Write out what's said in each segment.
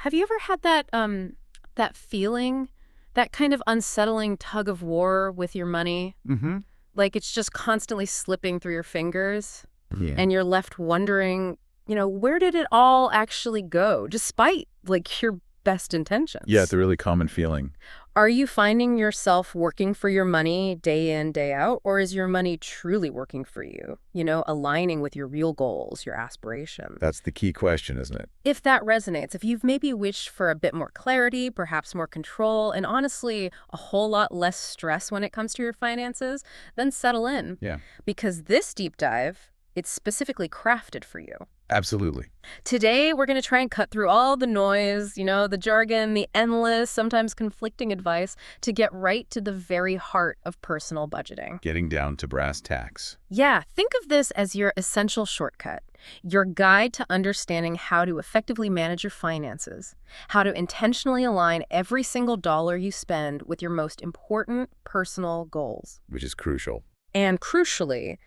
Have you ever had that feeling, that kind of unsettling tug of war with your money? Mm-hmm. Like it's just constantly slipping through your fingers, Yeah. and you're left wondering, where did it all actually go, despite like your best intentions? Yeah, it's a really common feeling. Are you finding yourself working for your money day in, day out, or is your money truly working for you, aligning with your real goals, your aspirations? That's the key question, isn't it? If that resonates, if you've maybe wished for a bit more clarity, perhaps more control, and honestly, a whole lot less stress when it comes to your finances, then settle in. Yeah. Because this deep dive, it's specifically crafted for you. Absolutely. Today, we're going to try and cut through all the noise, the jargon, the endless, sometimes conflicting advice to get right to the very heart of personal budgeting. Getting down to brass tacks. Yeah, think of this as your essential shortcut, your guide to understanding how to effectively manage your finances, how to intentionally align every single dollar you spend with your most important personal goals. Which is crucial. And crucially,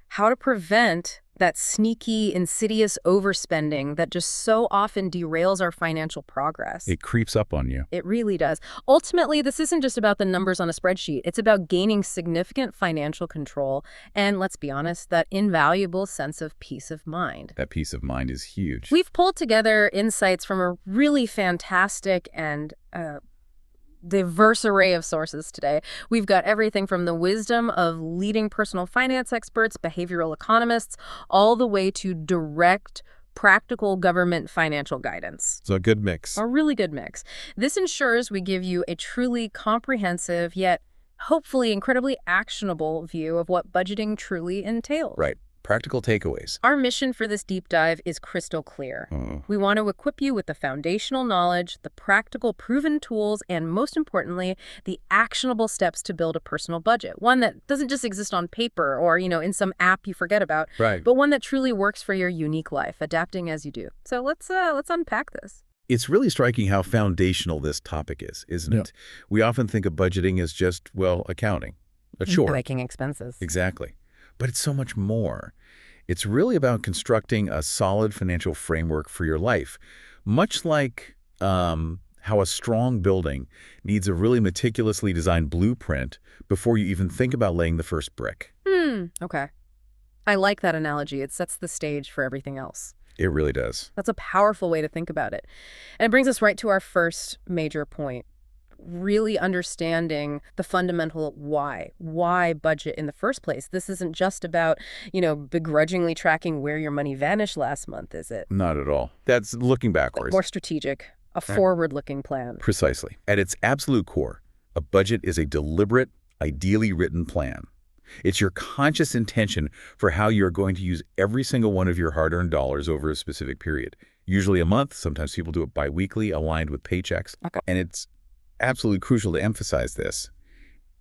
how to prevent that sneaky, insidious overspending that just so often derails our financial progress. It creeps up on you. It really does. Ultimately, this isn't just about the numbers on a spreadsheet. It's about gaining significant financial control and, let's be honest, that invaluable sense of peace of mind. That peace of mind is huge. We've pulled together insights from a really fantastic and diverse array of sources today. We've got everything from the wisdom of leading personal finance experts, behavioral economists, all the way to direct, practical government financial guidance. So a good mix. A really good mix. This ensures we give you a truly comprehensive, yet hopefully incredibly actionable view of what budgeting truly entails. Right. Practical takeaways. Our mission for this deep dive is crystal clear. We want to equip you with the foundational knowledge, the practical proven tools, and most importantly, the actionable steps to build a personal budget. One that doesn't just exist on paper or, in some app you forget about, Right. but one that truly works for your unique life, adapting as you do. So let's unpack this. It's really striking how foundational this topic is, isn't it? We often think of budgeting as just, accounting. A chore. Making expenses. Exactly. But it's so much more. It's really about constructing a solid financial framework for your life, much like how a strong building needs a really meticulously designed blueprint before you even think about laying the first brick. Okay. I like that analogy. It sets the stage for everything else. It really does. That's a powerful way to think about it. And it brings us right to our first major point. Really understanding the fundamental why budget in the first place. This isn't just about, begrudgingly tracking where your money vanished last month, is it? Not at all. That's looking backwards. More strategic, a forward-looking plan. Precisely. At its absolute core, a budget is a deliberate, ideally written plan. It's your conscious intention for how you're going to use every single one of your hard-earned dollars over a specific period. Usually a month. Sometimes people do it bi-weekly, aligned with paychecks. Okay. And it's absolutely crucial to emphasize this.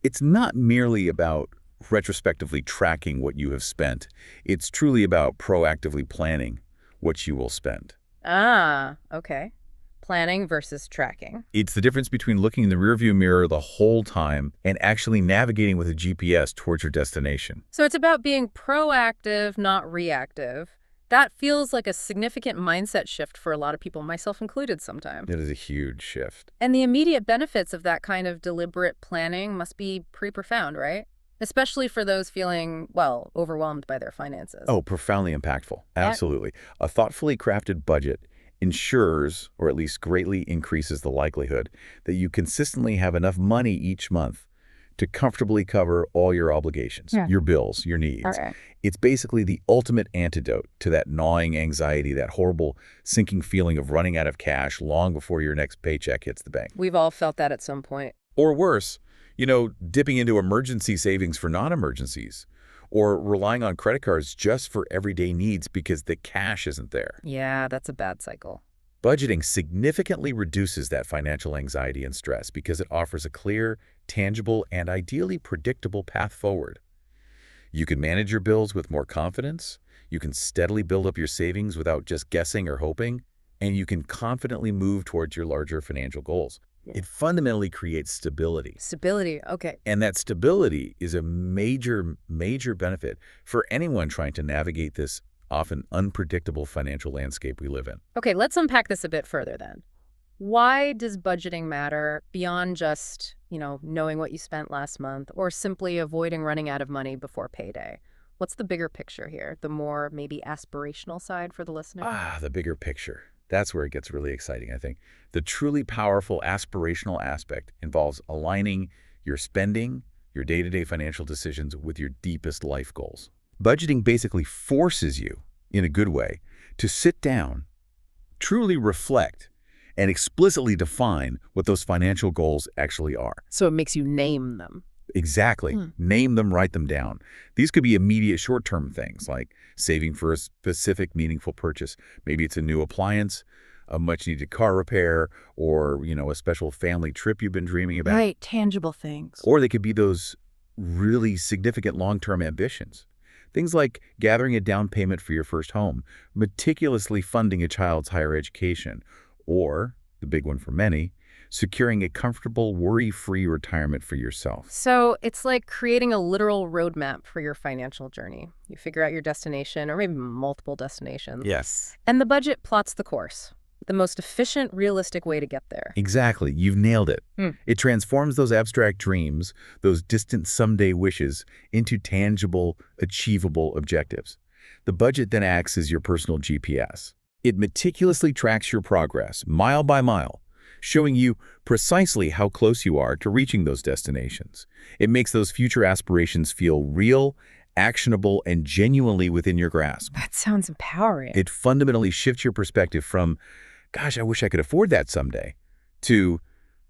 It's not merely about retrospectively tracking what you have spent. It's truly about proactively planning what you will spend. Okay. Planning versus tracking. It's the difference between looking in the rearview mirror the whole time and actually navigating with a GPS towards your destination. So it's about being proactive, not reactive. That feels like a significant mindset shift for a lot of people, myself included sometimes. It is a huge shift. And the immediate benefits of that kind of deliberate planning must be pretty profound, right? Especially for those feeling, overwhelmed by their finances. Oh, profoundly impactful. Absolutely. A thoughtfully crafted budget ensures, or at least greatly increases the likelihood, that you consistently have enough money each month to comfortably cover all your obligations, your bills, your needs. Right. It's basically the ultimate antidote to that gnawing anxiety, that horrible sinking feeling of running out of cash long before your next paycheck hits the bank. We've all felt that at some point. Or worse, dipping into emergency savings for non-emergencies, or relying on credit cards just for everyday needs because the cash isn't there. Yeah, that's a bad cycle. Budgeting significantly reduces that financial anxiety and stress because it offers a clear, tangible, and ideally predictable path forward. You can manage your bills with more confidence, you can steadily build up your savings without just guessing or hoping, and you can confidently move towards your larger financial goals. It fundamentally creates stability. Stability, okay. And that stability is a major, major benefit for anyone trying to navigate this often unpredictable financial landscape we live in. Okay, let's unpack this a bit further then. Why does budgeting matter beyond just, knowing what you spent last month or simply avoiding running out of money before payday? What's the bigger picture here? The more maybe aspirational side for the listener? The bigger picture. That's where it gets really exciting, I think. The truly powerful aspirational aspect involves aligning your spending, your day-to-day financial decisions with your deepest life goals. Budgeting basically forces you, in a good way, to sit down, truly reflect, and explicitly define what those financial goals actually are. So it makes you name them. Exactly. Name them, write them down. These could be immediate short-term things like saving for a specific meaningful purchase. Maybe it's a new appliance, a much-needed car repair, or, a special family trip you've been dreaming about. Right, tangible things. Or they could be those really significant long-term ambitions. Things like gathering a down payment for your first home, meticulously funding a child's higher education, or, the big one for many, securing a comfortable, worry-free retirement for yourself. So it's like creating a literal roadmap for your financial journey. You figure out your destination, or maybe multiple destinations. Yes. And the budget plots the course, the most efficient, realistic way to get there. Exactly. You've nailed it. It transforms those abstract dreams, those distant someday wishes, into tangible, achievable objectives. The budget then acts as your personal GPS. It meticulously tracks your progress, mile by mile, showing you precisely how close you are to reaching those destinations. It makes those future aspirations feel real, actionable, and genuinely within your grasp. That sounds empowering. It fundamentally shifts your perspective from, gosh, I wish I could afford that someday, to,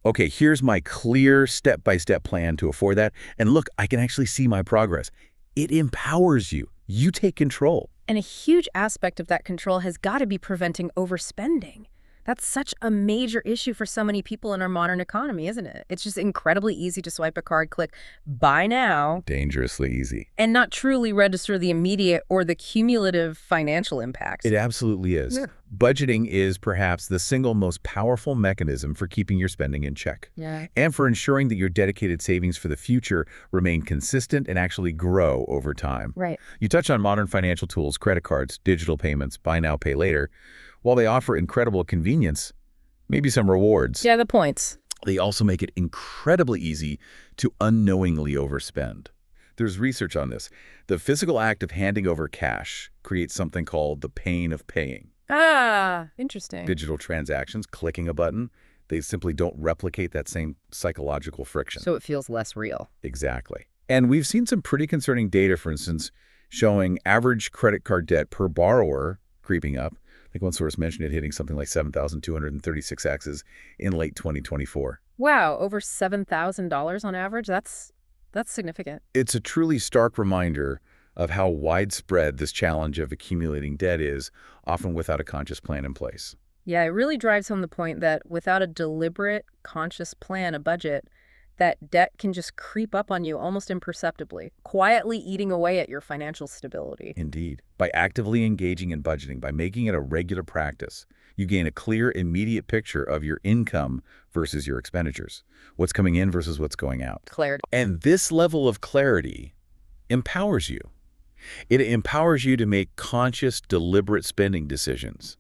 okay, here's my clear step-by-step plan to afford that, and look, I can actually see my progress. It empowers you. You take control. And a huge aspect of that control has got to be preventing overspending. That's such a major issue for so many people in our modern economy, isn't it? It's just incredibly easy to swipe a card, click buy now. Dangerously easy. And not truly register the immediate or the cumulative financial impacts. It absolutely is. Yeah. Budgeting is perhaps the single most powerful mechanism for keeping your spending in check. Yeah. And for ensuring that your dedicated savings for the future remain consistent and actually grow over time. Right. You touch on modern financial tools, credit cards, digital payments, buy now, pay later. While they offer incredible convenience, maybe some rewards, Yeah, the points. they also make it incredibly easy to unknowingly overspend. There's research on this. The physical act of handing over cash creates something called the pain of paying. Ah, interesting. Digital transactions, clicking a button, they simply don't replicate that same psychological friction. So it feels less real. Exactly. And we've seen some pretty concerning data, for instance, showing average credit card debt per borrower creeping up. I think one source mentioned it hitting something like 7,236 X's in late 2024. Wow, over $7,000 on average? That's significant. It's a truly stark reminder of how widespread this challenge of accumulating debt is, often without a conscious plan in place. Yeah, it really drives home the point that without a deliberate, conscious plan, a budget, that debt can just creep up on you almost imperceptibly, quietly eating away at your financial stability. Indeed. By actively engaging in budgeting, by making it a regular practice, you gain a clear, immediate picture of your income versus your expenditures, what's coming in versus what's going out. Clarity. And this level of clarity empowers you. It empowers you to make conscious, deliberate spending decisions,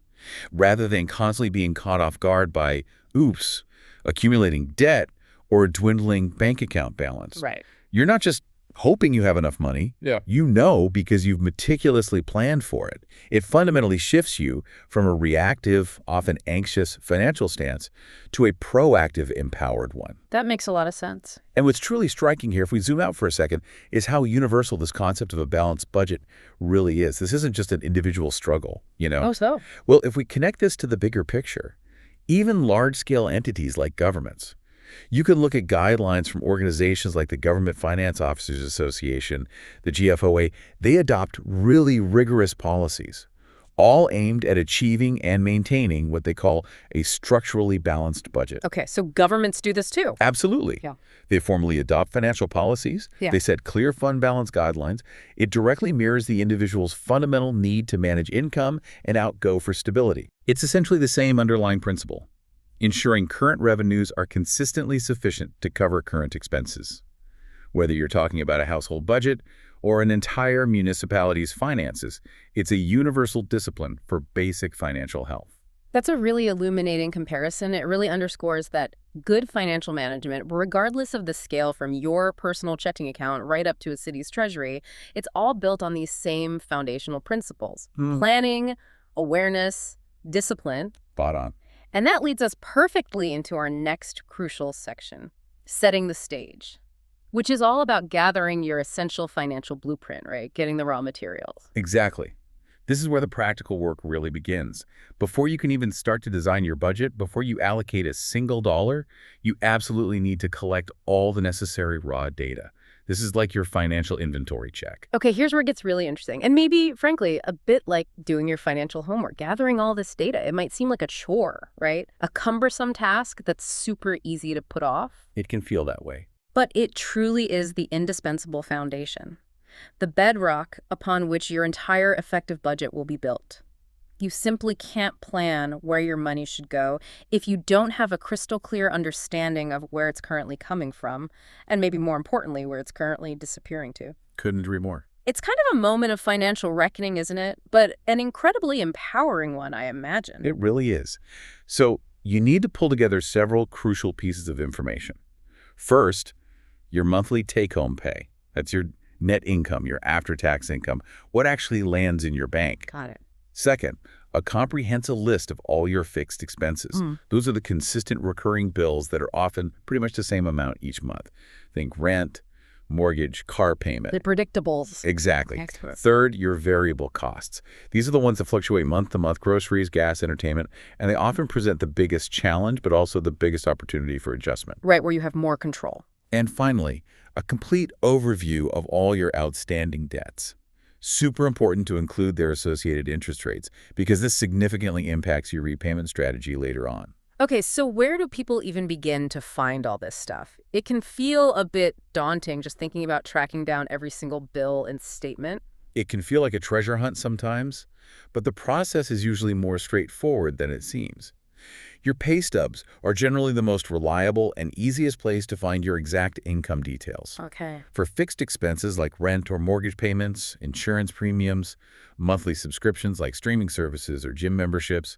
rather than constantly being caught off guard by, oops, accumulating debt or a dwindling bank account balance. Right. You're not just hoping you have enough money. Yeah. You know because you've meticulously planned for it. It fundamentally shifts you from a reactive, often anxious financial stance to a proactive, empowered one. That makes a lot of sense. And what's truly striking here, if we zoom out for a second, is how universal this concept of a balanced budget really is. This isn't just an individual struggle, you know? Oh, so? Well, if we connect this to the bigger picture, even large-scale entities like governments, you can look at guidelines from organizations like the Government Finance Officers Association, the GFOA. They adopt really rigorous policies, all aimed at achieving and maintaining what they call a structurally balanced budget. Okay, so governments do this too. Absolutely. Yeah. They formally adopt financial policies. Yeah. They set clear fund balance guidelines. It directly mirrors the individual's fundamental need to manage income and outgo for stability. It's essentially the same underlying principle, ensuring current revenues are consistently sufficient to cover current expenses. Whether you're talking about a household budget or an entire municipality's finances, it's a universal discipline for basic financial health. That's a really illuminating comparison. It really underscores that good financial management, regardless of the scale from your personal checking account right up to a city's treasury, it's all built on these same foundational principles. Planning, awareness, discipline. Spot on. And that leads us perfectly into our next crucial section, setting the stage, which is all about gathering your essential financial blueprint, right? Getting the raw materials. Exactly. This is where the practical work really begins. Before you can even start to design your budget, before you allocate a single dollar, you absolutely need to collect all the necessary raw data. This is like your financial inventory check. Okay, here's where it gets really interesting. And maybe, frankly, a bit like doing your financial homework, gathering all this data. It might seem like a chore, right? A cumbersome task that's super easy to put off. It can feel that way. But it truly is the indispensable foundation, the bedrock upon which your entire effective budget will be built. You simply can't plan where your money should go if you don't have a crystal clear understanding of where it's currently coming from, and maybe more importantly, where it's currently disappearing to. Couldn't agree more. It's kind of a moment of financial reckoning, isn't it? But an incredibly empowering one, I imagine. It really is. So you need to pull together several crucial pieces of information. First, your monthly take-home pay. That's your net income, your after-tax income, what actually lands in your bank. Got it. Second, a comprehensive list of all your fixed expenses. Those are the consistent recurring bills that are often pretty much the same amount each month. Think rent, mortgage, car payment. The predictables. Exactly. Excellent. Third, your variable costs. These are the ones that fluctuate month to month: groceries, gas, entertainment, and they often present the biggest challenge, but also the biggest opportunity for adjustment. Right, where you have more control. And finally, a complete overview of all your outstanding debts. Super important to include their associated interest rates, because this significantly impacts your repayment strategy later on. Okay, so where do people even begin to find all this stuff? It can feel a bit daunting just thinking about tracking down every single bill and statement. It can feel like a treasure hunt sometimes, but the process is usually more straightforward than it seems. Your pay stubs are generally the most reliable and easiest place to find your exact income details. Okay. For fixed expenses like rent or mortgage payments, insurance premiums, monthly subscriptions like streaming services or gym memberships,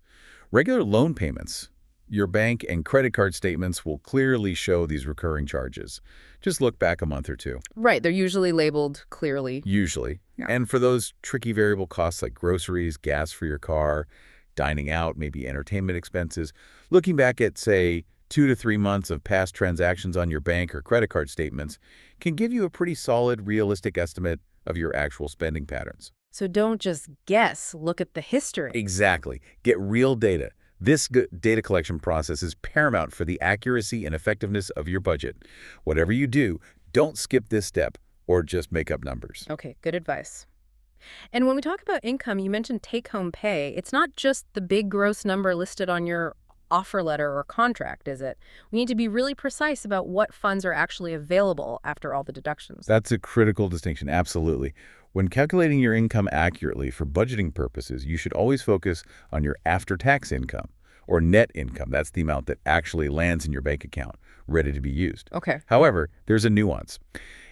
regular loan payments, your bank and credit card statements will clearly show these recurring charges. Just look back a month or two. Right, they're usually labeled clearly. Usually. Yeah. And for those tricky variable costs like groceries, gas for your car, dining out, maybe entertainment expenses, looking back at, say, 2 to 3 months of past transactions on your bank or credit card statements can give you a pretty solid, realistic estimate of your actual spending patterns. So don't just guess, look at the history. Exactly. Get real data. This data collection process is paramount for the accuracy and effectiveness of your budget. Whatever you do, don't skip this step or just make up numbers. Okay, good advice. And when we talk about income, you mentioned take-home pay. It's not just the big gross number listed on your offer letter or contract, is it? We need to be really precise about what funds are actually available after all the deductions. That's a critical distinction, absolutely. When calculating your income accurately for budgeting purposes, you should always focus on your after-tax income, or net income. That's the amount that actually lands in your bank account, ready to be used. Okay. However, there's a nuance.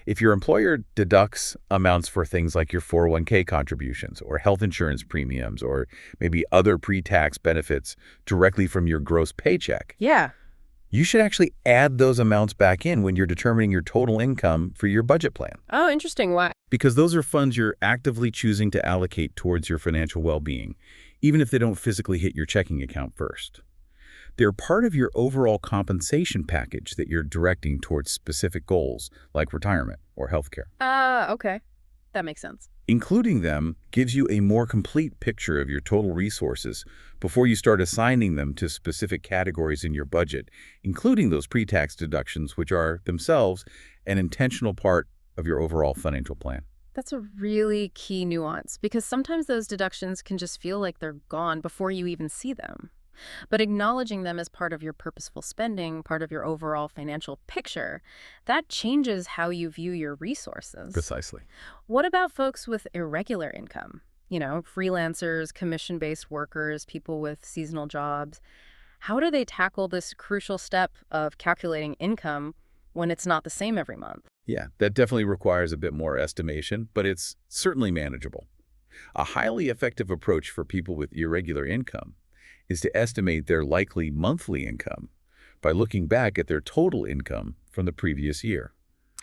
If your employer deducts amounts for things like your 401k contributions or health insurance premiums or maybe other pre-tax benefits directly from your gross paycheck, Yeah. you should actually add those amounts back in when you're determining your total income for your budget plan. Oh, interesting. Why? Because those are funds you're actively choosing to allocate towards your financial well-being, even if they don't physically hit your checking account first. They're part of your overall compensation package that you're directing towards specific goals like retirement or healthcare. Okay. That makes sense. Including them gives you a more complete picture of your total resources before you start assigning them to specific categories in your budget, including those pre-tax deductions, which are themselves an intentional part of your overall financial plan. That's a really key nuance because sometimes those deductions can just feel like they're gone before you even see them. But acknowledging them as part of your purposeful spending, part of your overall financial picture, that changes how you view your resources. Precisely. What about folks with irregular income? You know, freelancers, commission-based workers, people with seasonal jobs. How do they tackle this crucial step of calculating income when it's not the same every month? Yeah, that definitely requires a bit more estimation, but it's certainly manageable. A highly effective approach for people with irregular income is to estimate their likely monthly income by looking back at their total income from the previous year.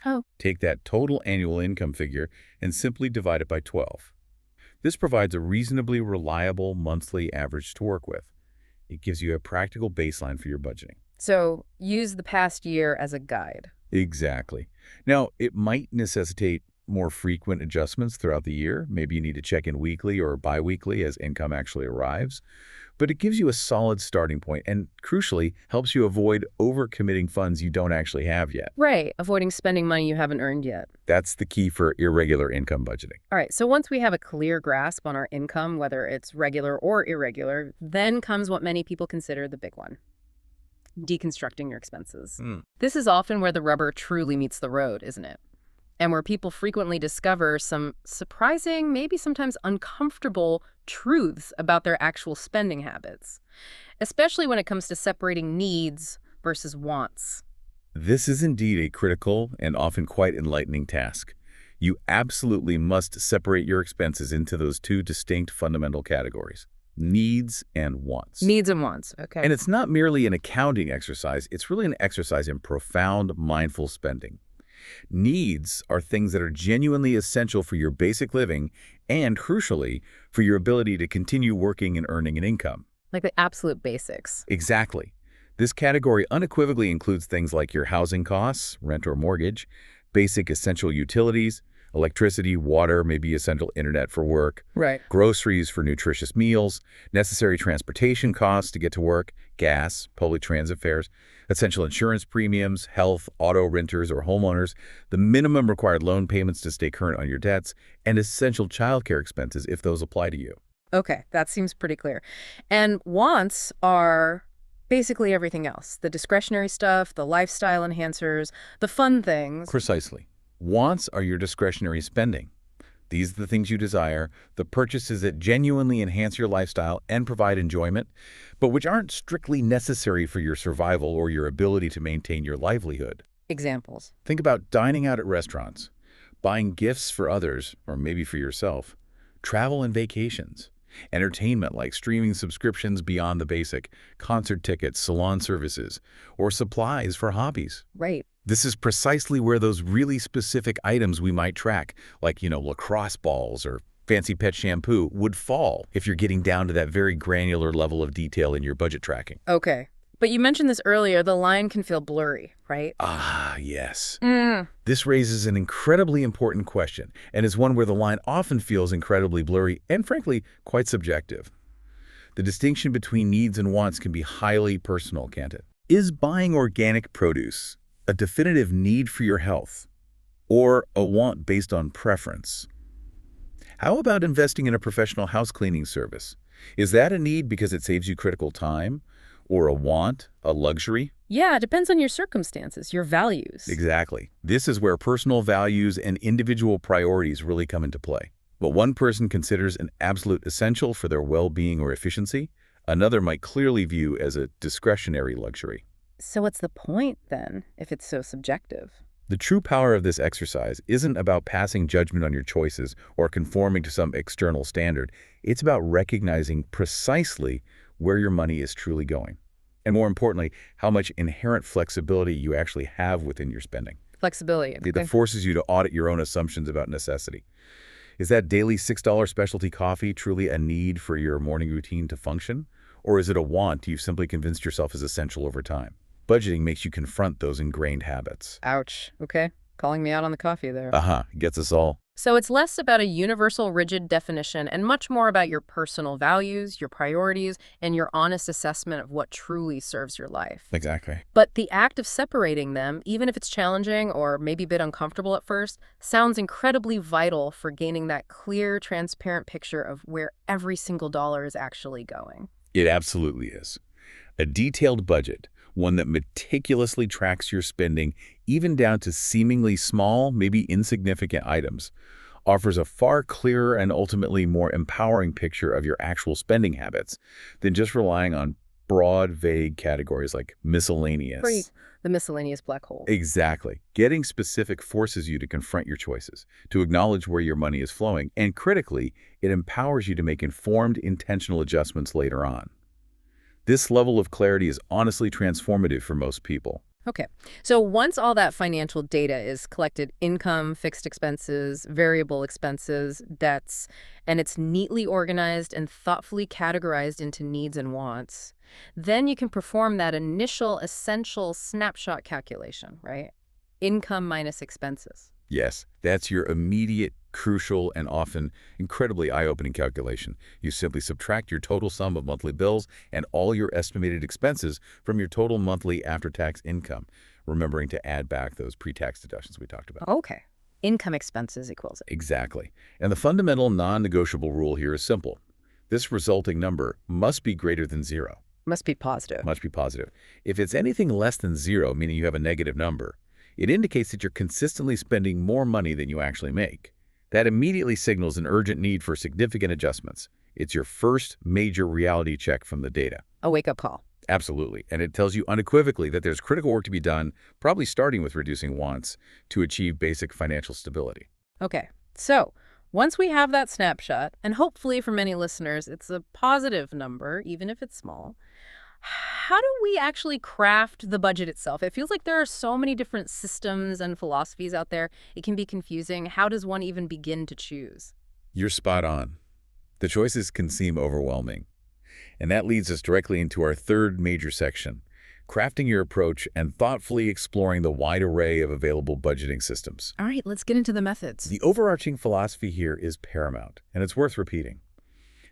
Oh. Take that total annual income figure and simply divide it by 12. This provides a reasonably reliable monthly average to work with. It gives you a practical baseline for your budgeting. So use the past year as a guide. Exactly. Now, it might necessitate more frequent adjustments throughout the year. Maybe you need to check in weekly or bi-weekly as income actually arrives. But it gives you a solid starting point and, crucially, helps you avoid overcommitting funds you don't actually have yet. Right, avoiding spending money you haven't earned yet. That's the key for irregular income budgeting. All right, so once we have a clear grasp on our income, whether it's regular or irregular, then comes what many people consider the big one: deconstructing your expenses. This is often where the rubber truly meets the road, isn't it? And where people frequently discover some surprising, maybe sometimes uncomfortable truths about their actual spending habits, especially when it comes to separating needs versus wants. This is indeed a critical and often quite enlightening task. You absolutely must separate your expenses into those two distinct fundamental categories: needs and wants. Needs and wants, okay. And it's not merely an accounting exercise, it's really an exercise in profound mindful spending. Needs are things that are genuinely essential for your basic living and, crucially, for your ability to continue working and earning an income. Like the absolute basics. Exactly. This category unequivocally includes things like your housing costs, rent or mortgage, basic essential utilities, electricity, water, maybe essential internet for work, Right. groceries for nutritious meals, necessary transportation costs to get to work, gas, public transit fares, essential insurance premiums, health, auto renters or homeowners, the minimum required loan payments to stay current on your debts, and essential childcare expenses if those apply to you. Okay, that seems pretty clear. And wants are basically everything else: the discretionary stuff, the lifestyle enhancers, the fun things. Precisely. Wants are your discretionary spending. These are the things you desire, the purchases that genuinely enhance your lifestyle and provide enjoyment, but which aren't strictly necessary for your survival or your ability to maintain your livelihood. Examples. Think about dining out at restaurants, buying gifts for others, or maybe for yourself, travel and vacations, entertainment like streaming subscriptions beyond the basic, concert tickets, salon services, or supplies for hobbies. Right. This is precisely where those really specific items we might track, like, lacrosse balls or fancy pet shampoo, would fall if you're getting down to that very granular level of detail in your budget tracking. Okay. But you mentioned this earlier, the line can feel blurry, right? Ah, yes. This raises an incredibly important question, and is one where the line often feels incredibly blurry and, frankly, quite subjective. The distinction between needs and wants can be highly personal, can't it? Is buying organic produce a definitive need for your health, or a want based on preference? How about investing in a professional house cleaning service? Is that a need because it saves you critical time, or a want, a luxury? Yeah, it depends on your circumstances, your values. Exactly. This is where personal values and individual priorities really come into play. What one person considers an absolute essential for their well-being or efficiency, another might clearly view as a discretionary luxury. So what's the point, then, if it's so subjective? The true power of this exercise isn't about passing judgment on your choices or conforming to some external standard. It's about recognizing precisely where your money is truly going. And more importantly, how much inherent flexibility you actually have within your spending. Flexibility. Okay. That forces you to audit your own assumptions about necessity. Is that daily $6 specialty coffee truly a need for your morning routine to function? Or is it a want you've simply convinced yourself is essential over time? Budgeting makes you confront those ingrained habits. Ouch. Okay. Calling me out on the coffee there. Gets us all. So it's less about a universal, rigid definition and much more about your personal values, your priorities, and your honest assessment of what truly serves your life. Exactly. But the act of separating them, even if it's challenging or maybe a bit uncomfortable at first, sounds incredibly vital for gaining that clear, transparent picture of where every single dollar is actually going. It absolutely is. A detailed budget, one that meticulously tracks your spending, even down to seemingly small, maybe insignificant items, offers a far clearer and ultimately more empowering picture of your actual spending habits than just relying on broad, vague categories like miscellaneous. The miscellaneous black hole. Exactly. Getting specific forces you to confront your choices, to acknowledge where your money is flowing, and critically, it empowers you to make informed, intentional adjustments later on. This level of clarity is honestly transformative for most people. Okay. So once all that financial data is collected, income, fixed expenses, variable expenses, debts, and it's neatly organized and thoughtfully categorized into needs and wants, then you can perform that initial essential snapshot calculation, right? Income minus expenses. Yes, that's your immediate, crucial, and often incredibly eye-opening calculation. You simply subtract your total sum of monthly bills and all your estimated expenses from your total monthly after-tax income, remembering to add back those pre-tax deductions we talked about. Okay. Income expenses equals it. Exactly. And the fundamental non-negotiable rule here is simple. This resulting number must be greater than zero. Must be positive. Must be positive. If it's anything less than zero, meaning you have a negative number, it indicates that you're consistently spending more money than you actually make. That immediately signals an urgent need for significant adjustments. It's your first major reality check from the data. A wake-up call. Absolutely. And it tells you unequivocally that there's critical work to be done, probably starting with reducing wants, to achieve basic financial stability. Okay. So once we have that snapshot, and hopefully for many listeners, it's a positive number, even if it's small, how do we actually craft the budget itself? It feels like there are so many different systems and philosophies out there. It can be confusing. How does one even begin to choose? You're spot on. The choices can seem overwhelming. And that leads us directly into our third major section, crafting your approach and thoughtfully exploring the wide array of available budgeting systems. All right, let's get into the methods. The overarching philosophy here is paramount, and it's worth repeating.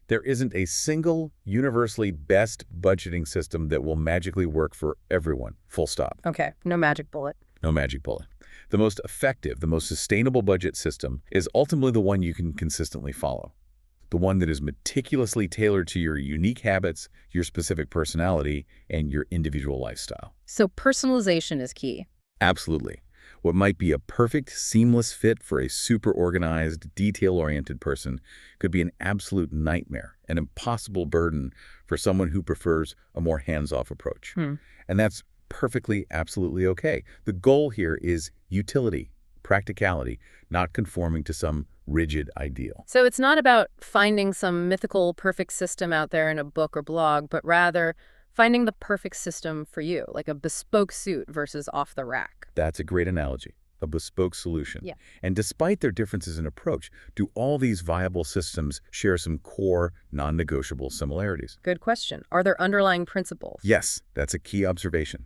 There isn't a single, universally best budgeting system that will magically work for everyone, full stop. Okay, no magic bullet. No magic bullet. The most effective, the most sustainable budget system is ultimately the one you can consistently follow. The one that is meticulously tailored to your unique habits, your specific personality, and your individual lifestyle. So personalization is key. Absolutely. What might be a perfect, seamless fit for a super organized, detail-oriented person could be an absolute nightmare, an impossible burden for someone who prefers a more hands-off approach. And that's perfectly, absolutely okay. The goal here is utility, practicality, not conforming to some rigid ideal. So it's not about finding some mythical perfect system out there in a book or blog, but rather finding the perfect system for you, like a bespoke suit versus off the rack. That's a great analogy, a bespoke solution. Yeah. And despite their differences in approach, do all these viable systems share some core, non-negotiable similarities? Good question. Are there underlying principles? Yes, that's a key observation.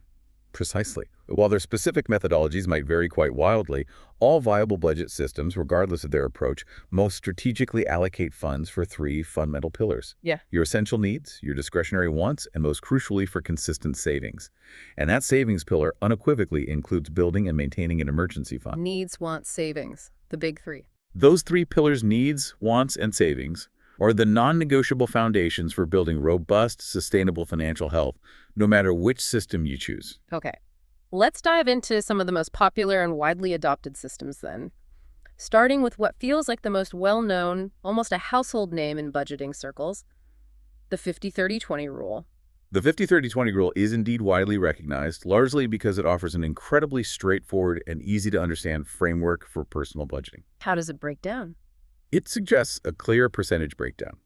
Precisely. While their specific methodologies might vary quite wildly, all viable budget systems, regardless of their approach, most strategically allocate funds for three fundamental pillars. Yeah. Your essential needs, your discretionary wants, and most crucially for consistent savings. And that savings pillar unequivocally includes building and maintaining an emergency fund. Needs, wants, savings. The big three. Those three pillars, needs, wants, and savings, are the non-negotiable foundations for building robust, sustainable financial health, no matter which system you choose. Okay. Let's dive into some of the most popular and widely adopted systems then. Starting with what feels like the most well-known, almost a household name in budgeting circles, the 50-30-20 rule. The 50-30-20 rule is indeed widely recognized, largely because it offers an incredibly straightforward and easy-to-understand framework for personal budgeting. How does it break down? It suggests a clear percentage breakdown.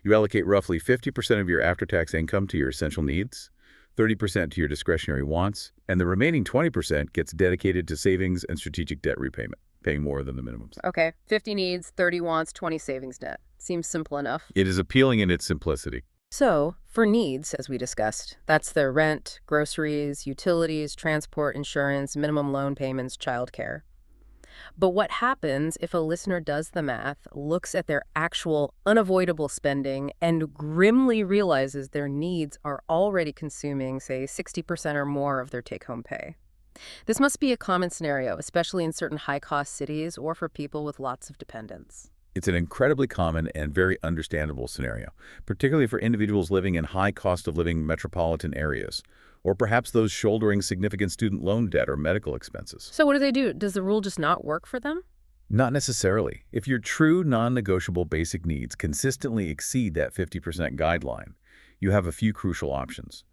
You allocate roughly 50% of your after-tax income to your essential needs, 30% to your discretionary wants, and the remaining 20% gets dedicated to savings and strategic debt repayment, paying more than the minimums. Okay, 50 needs, 30 wants, 20 savings net. Seems simple enough. It is appealing in its simplicity. So, for needs, as we discussed, that's the rent, groceries, utilities, transport, insurance, minimum loan payments, childcare. But what happens if a listener does the math, looks at their actual unavoidable spending, and grimly realizes their needs are already consuming, say, 60% or more of their take-home pay? This must be a common scenario, especially in certain high-cost cities or for people with lots of dependents. It's an incredibly common and very understandable scenario, particularly for individuals living in high cost of living metropolitan areas, or perhaps those shouldering significant student loan debt or medical expenses. So what do? Does the rule just not work for them? Not necessarily. If your true non-negotiable basic needs consistently exceed that 50% guideline, you have a few crucial options.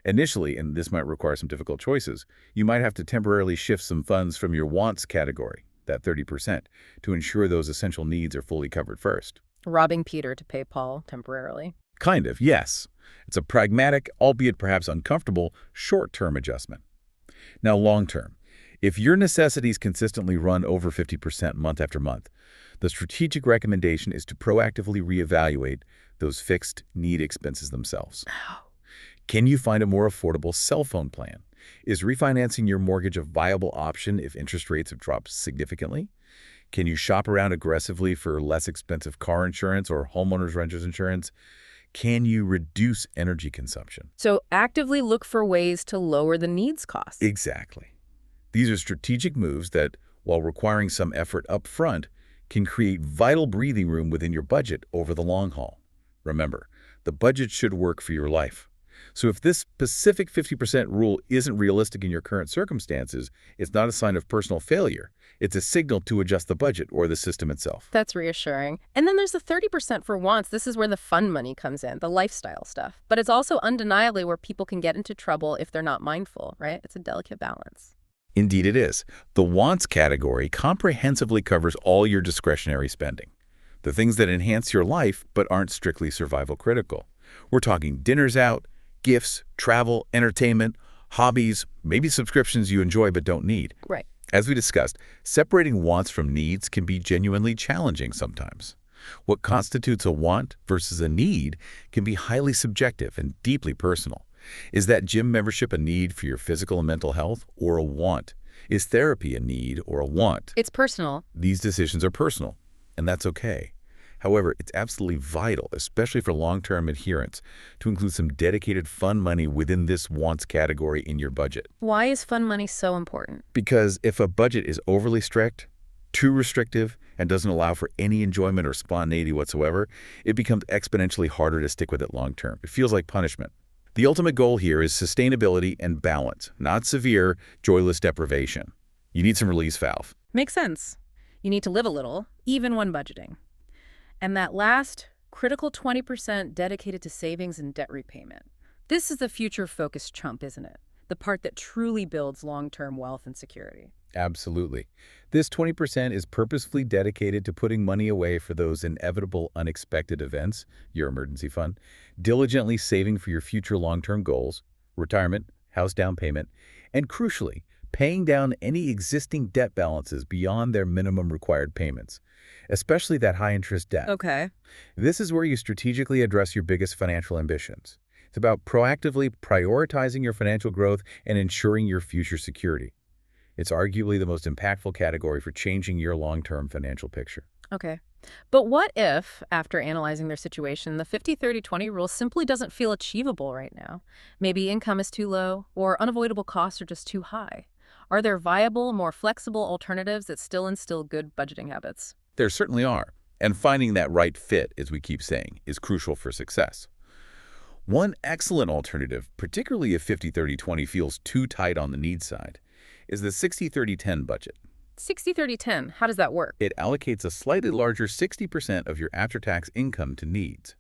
Initially, and this might require some difficult choices, you might have to temporarily shift some funds from your wants category, that 30%, to ensure those essential needs are fully covered first. Robbing Peter to pay Paul temporarily. Kind of, yes. It's a pragmatic, albeit perhaps uncomfortable, short-term adjustment. Now, long-term, if your necessities consistently run over 50% month after month, the strategic recommendation is to proactively reevaluate those fixed need expenses themselves. Can you find a more affordable cell phone plan? Is refinancing your mortgage a viable option if interest rates have dropped significantly? Can you shop around aggressively for less expensive car insurance or homeowners renters insurance? Can you reduce energy consumption? So actively look for ways to lower the needs costs. Exactly. These are strategic moves that, while requiring some effort up front, can create vital breathing room within your budget over the long haul. Remember, the budget should work for your life. So if this specific 50% rule isn't realistic in your current circumstances, it's not a sign of personal failure. It's a signal to adjust the budget or the system itself. That's reassuring. And then there's the 30% for wants. This is where the fun money comes in, the lifestyle stuff. But it's also undeniably where people can get into trouble if they're not mindful, right? It's a delicate balance. Indeed it is. The wants category comprehensively covers all your discretionary spending. The things that enhance your life but aren't strictly survival critical. We're talking dinners out, gifts, travel, entertainment, hobbies, maybe subscriptions you enjoy but don't need. Right. As we discussed, separating wants from needs can be genuinely challenging sometimes. What constitutes a want versus a need can be highly subjective and deeply personal. Is that gym membership a need for your physical and mental health or a want? Is therapy a need or a want? It's personal. These decisions are personal, and that's okay. However, it's absolutely vital, especially for long-term adherence, to include some dedicated fun money within this wants category in your budget. Why is fun money so important? Because if a budget is overly strict, too restrictive, and doesn't allow for any enjoyment or spontaneity whatsoever, it becomes exponentially harder to stick with it long-term. It feels like punishment. The ultimate goal here is sustainability and balance, not severe, joyless deprivation. You need some release valve. Makes sense. You need to live a little, even when budgeting. And that last, critical 20% dedicated to savings and debt repayment. This is the future-focused chump, isn't it? The part that truly builds long-term wealth and security. Absolutely. This 20% is purposefully dedicated to putting money away for those inevitable unexpected events, your emergency fund, diligently saving for your future long-term goals, retirement, house down payment, and crucially, paying down any existing debt balances beyond their minimum required payments, especially that high-interest debt. Okay. This is where you strategically address your biggest financial ambitions. It's about proactively prioritizing your financial growth and ensuring your future security. It's arguably the most impactful category for changing your long-term financial picture. Okay. But what if, after analyzing their situation, the 50-30-20 rule simply doesn't feel achievable right now? Maybe income is too low, or unavoidable costs are just too high. Are there viable, more flexible alternatives that still instill good budgeting habits? There certainly are. And finding that right fit, as we keep saying, is crucial for success. One excellent alternative, particularly if 50-30-20 feels too tight on the needs side, is the 60-30-10 budget. 60-30-10, how does that work? It allocates a slightly larger 60% of your after-tax income to needs,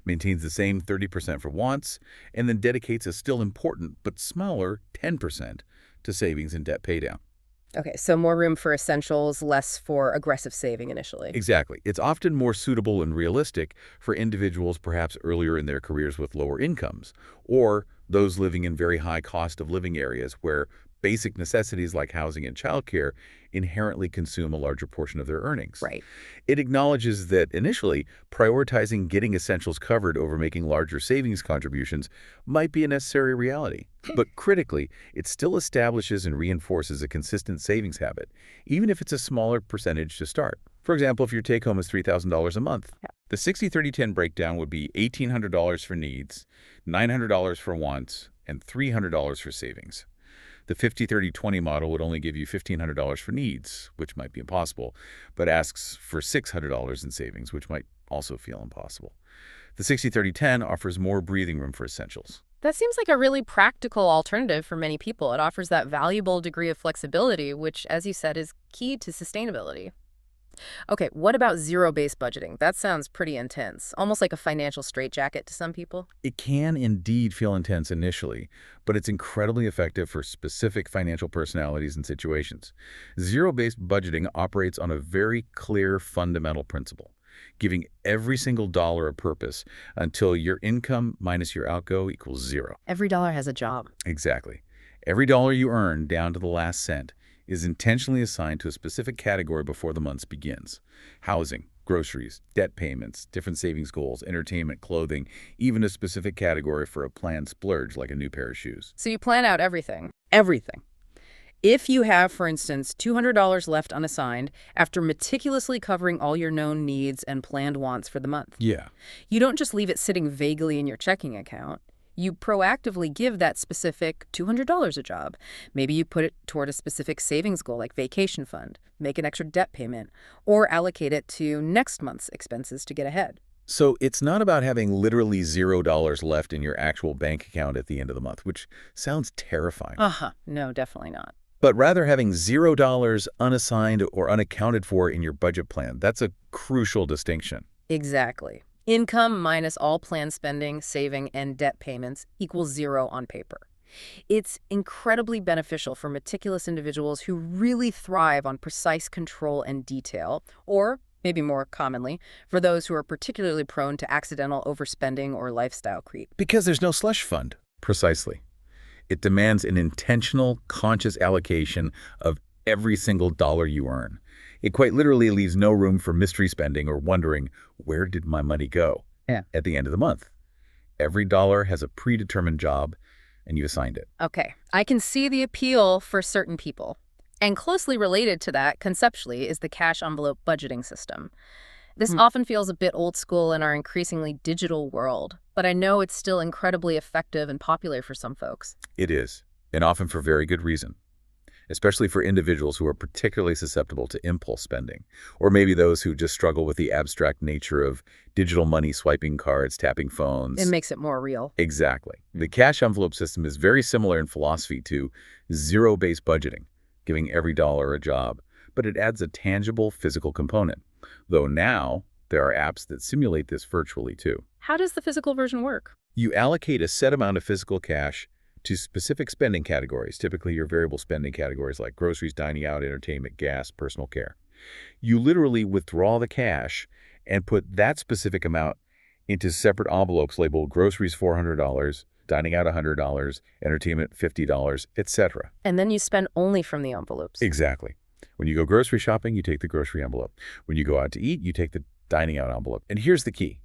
maintains the same 30% for wants, and then dedicates a still important but smaller 10% to savings and debt paydown. Okay, so more room for essentials, less for aggressive saving initially. Exactly. It's often more suitable and realistic for individuals perhaps earlier in their careers with lower incomes, or those living in very high cost of living areas where basic necessities like housing and childcare inherently consume a larger portion of their earnings. Right. It acknowledges that initially, prioritizing getting essentials covered over making larger savings contributions might be a necessary reality. But critically, it still establishes and reinforces a consistent savings habit, even if it's a smaller percentage to start. For example, if your take-home is $3,000 a month, the 60-30-10 breakdown would be $1,800 for needs, $900 for wants, and $300 for savings. The 50-30-20 model would only give you $1,500 for needs, which might be impossible, but asks for $600 in savings, which might also feel impossible. The 60-30-10 offers more breathing room for essentials. That seems like a really practical alternative for many people. It offers that valuable degree of flexibility, which, as you said, is key to sustainability. Okay, what about zero-based budgeting? That sounds pretty intense, almost like a financial straitjacket to some people. It can indeed feel intense initially, but it's incredibly effective for specific financial personalities and situations. Zero-based budgeting operates on a very clear fundamental principle. giving every single dollar a purpose until your income minus your outgo equals zero. Every dollar has a job. Exactly. Every dollar you earn, down to the last cent, is intentionally assigned to a specific category before the month begins. Housing, groceries, debt payments, different savings goals, entertainment, clothing, even a specific category for a planned splurge like a new pair of shoes. So you plan out everything. Everything. If you have, for instance, $200 left unassigned after meticulously covering all your known needs and planned wants for the month. Yeah. You don't just leave it sitting vaguely in your checking account. You proactively give that specific $200 a job. Maybe you put it toward a specific savings goal like vacation fund, make an extra debt payment, or allocate it to next month's expenses to get ahead. So it's not about having literally $0 left in your actual bank account at the end of the month, which sounds terrifying. No, definitely not. But rather having $0 unassigned or unaccounted for in your budget plan. That's a crucial distinction. Exactly. Income minus all planned spending, saving, and debt payments equals zero on paper. It's incredibly beneficial for meticulous individuals who really thrive on precise control and detail, or maybe more commonly, for those who are particularly prone to accidental overspending or lifestyle creep. Because there's no slush fund. Precisely. It demands an intentional, conscious allocation of every single dollar you earn. It quite literally leaves no room for mystery spending or wondering, where did my money go at the end of the month? Every dollar has a predetermined job, and you assigned it. Okay, I can see the appeal for certain people. And closely related to that, conceptually, is the cash envelope budgeting system. This often feels a bit old school in our increasingly digital world, but I know it's still incredibly effective and popular for some folks. It is, and often for very good reason, especially for individuals who are particularly susceptible to impulse spending, or maybe those who just struggle with the abstract nature of digital money, swiping cards, tapping phones. It makes it more real. Exactly. The cash envelope system is very similar in philosophy to zero-based budgeting, giving every dollar a job, but it adds a tangible physical component. Though now, there are apps that simulate this virtually too. How does the physical version work? You allocate a set amount of physical cash to specific spending categories, typically your variable spending categories like groceries, dining out, entertainment, gas, personal care. You literally withdraw the cash and put that specific amount into separate envelopes labeled groceries $400, dining out $100, entertainment $50, etc. And then you spend only from the envelopes. Exactly. When you go grocery shopping, you take the grocery envelope. When you go out to eat, you take the dining out envelope. And here's the key.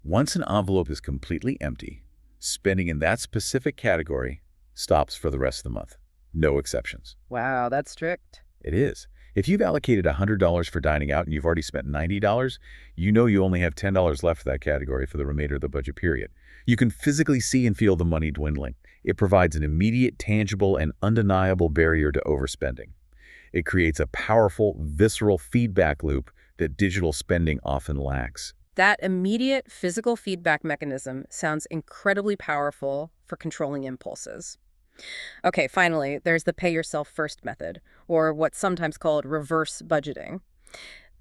Once an envelope is completely empty, spending in that specific category stops for the rest of the month. No exceptions. Wow, that's strict. It is. If you've allocated $100 for dining out and you've already spent $90, you know you only have $10 left for that category for the remainder of the budget period. You can physically see and feel the money dwindling. It provides an immediate, tangible, and undeniable barrier to overspending. It creates a powerful, visceral feedback loop that digital spending often lacks. That immediate physical feedback mechanism sounds incredibly powerful for controlling impulses. Okay, finally, there's the pay yourself first method, or what's sometimes called reverse budgeting.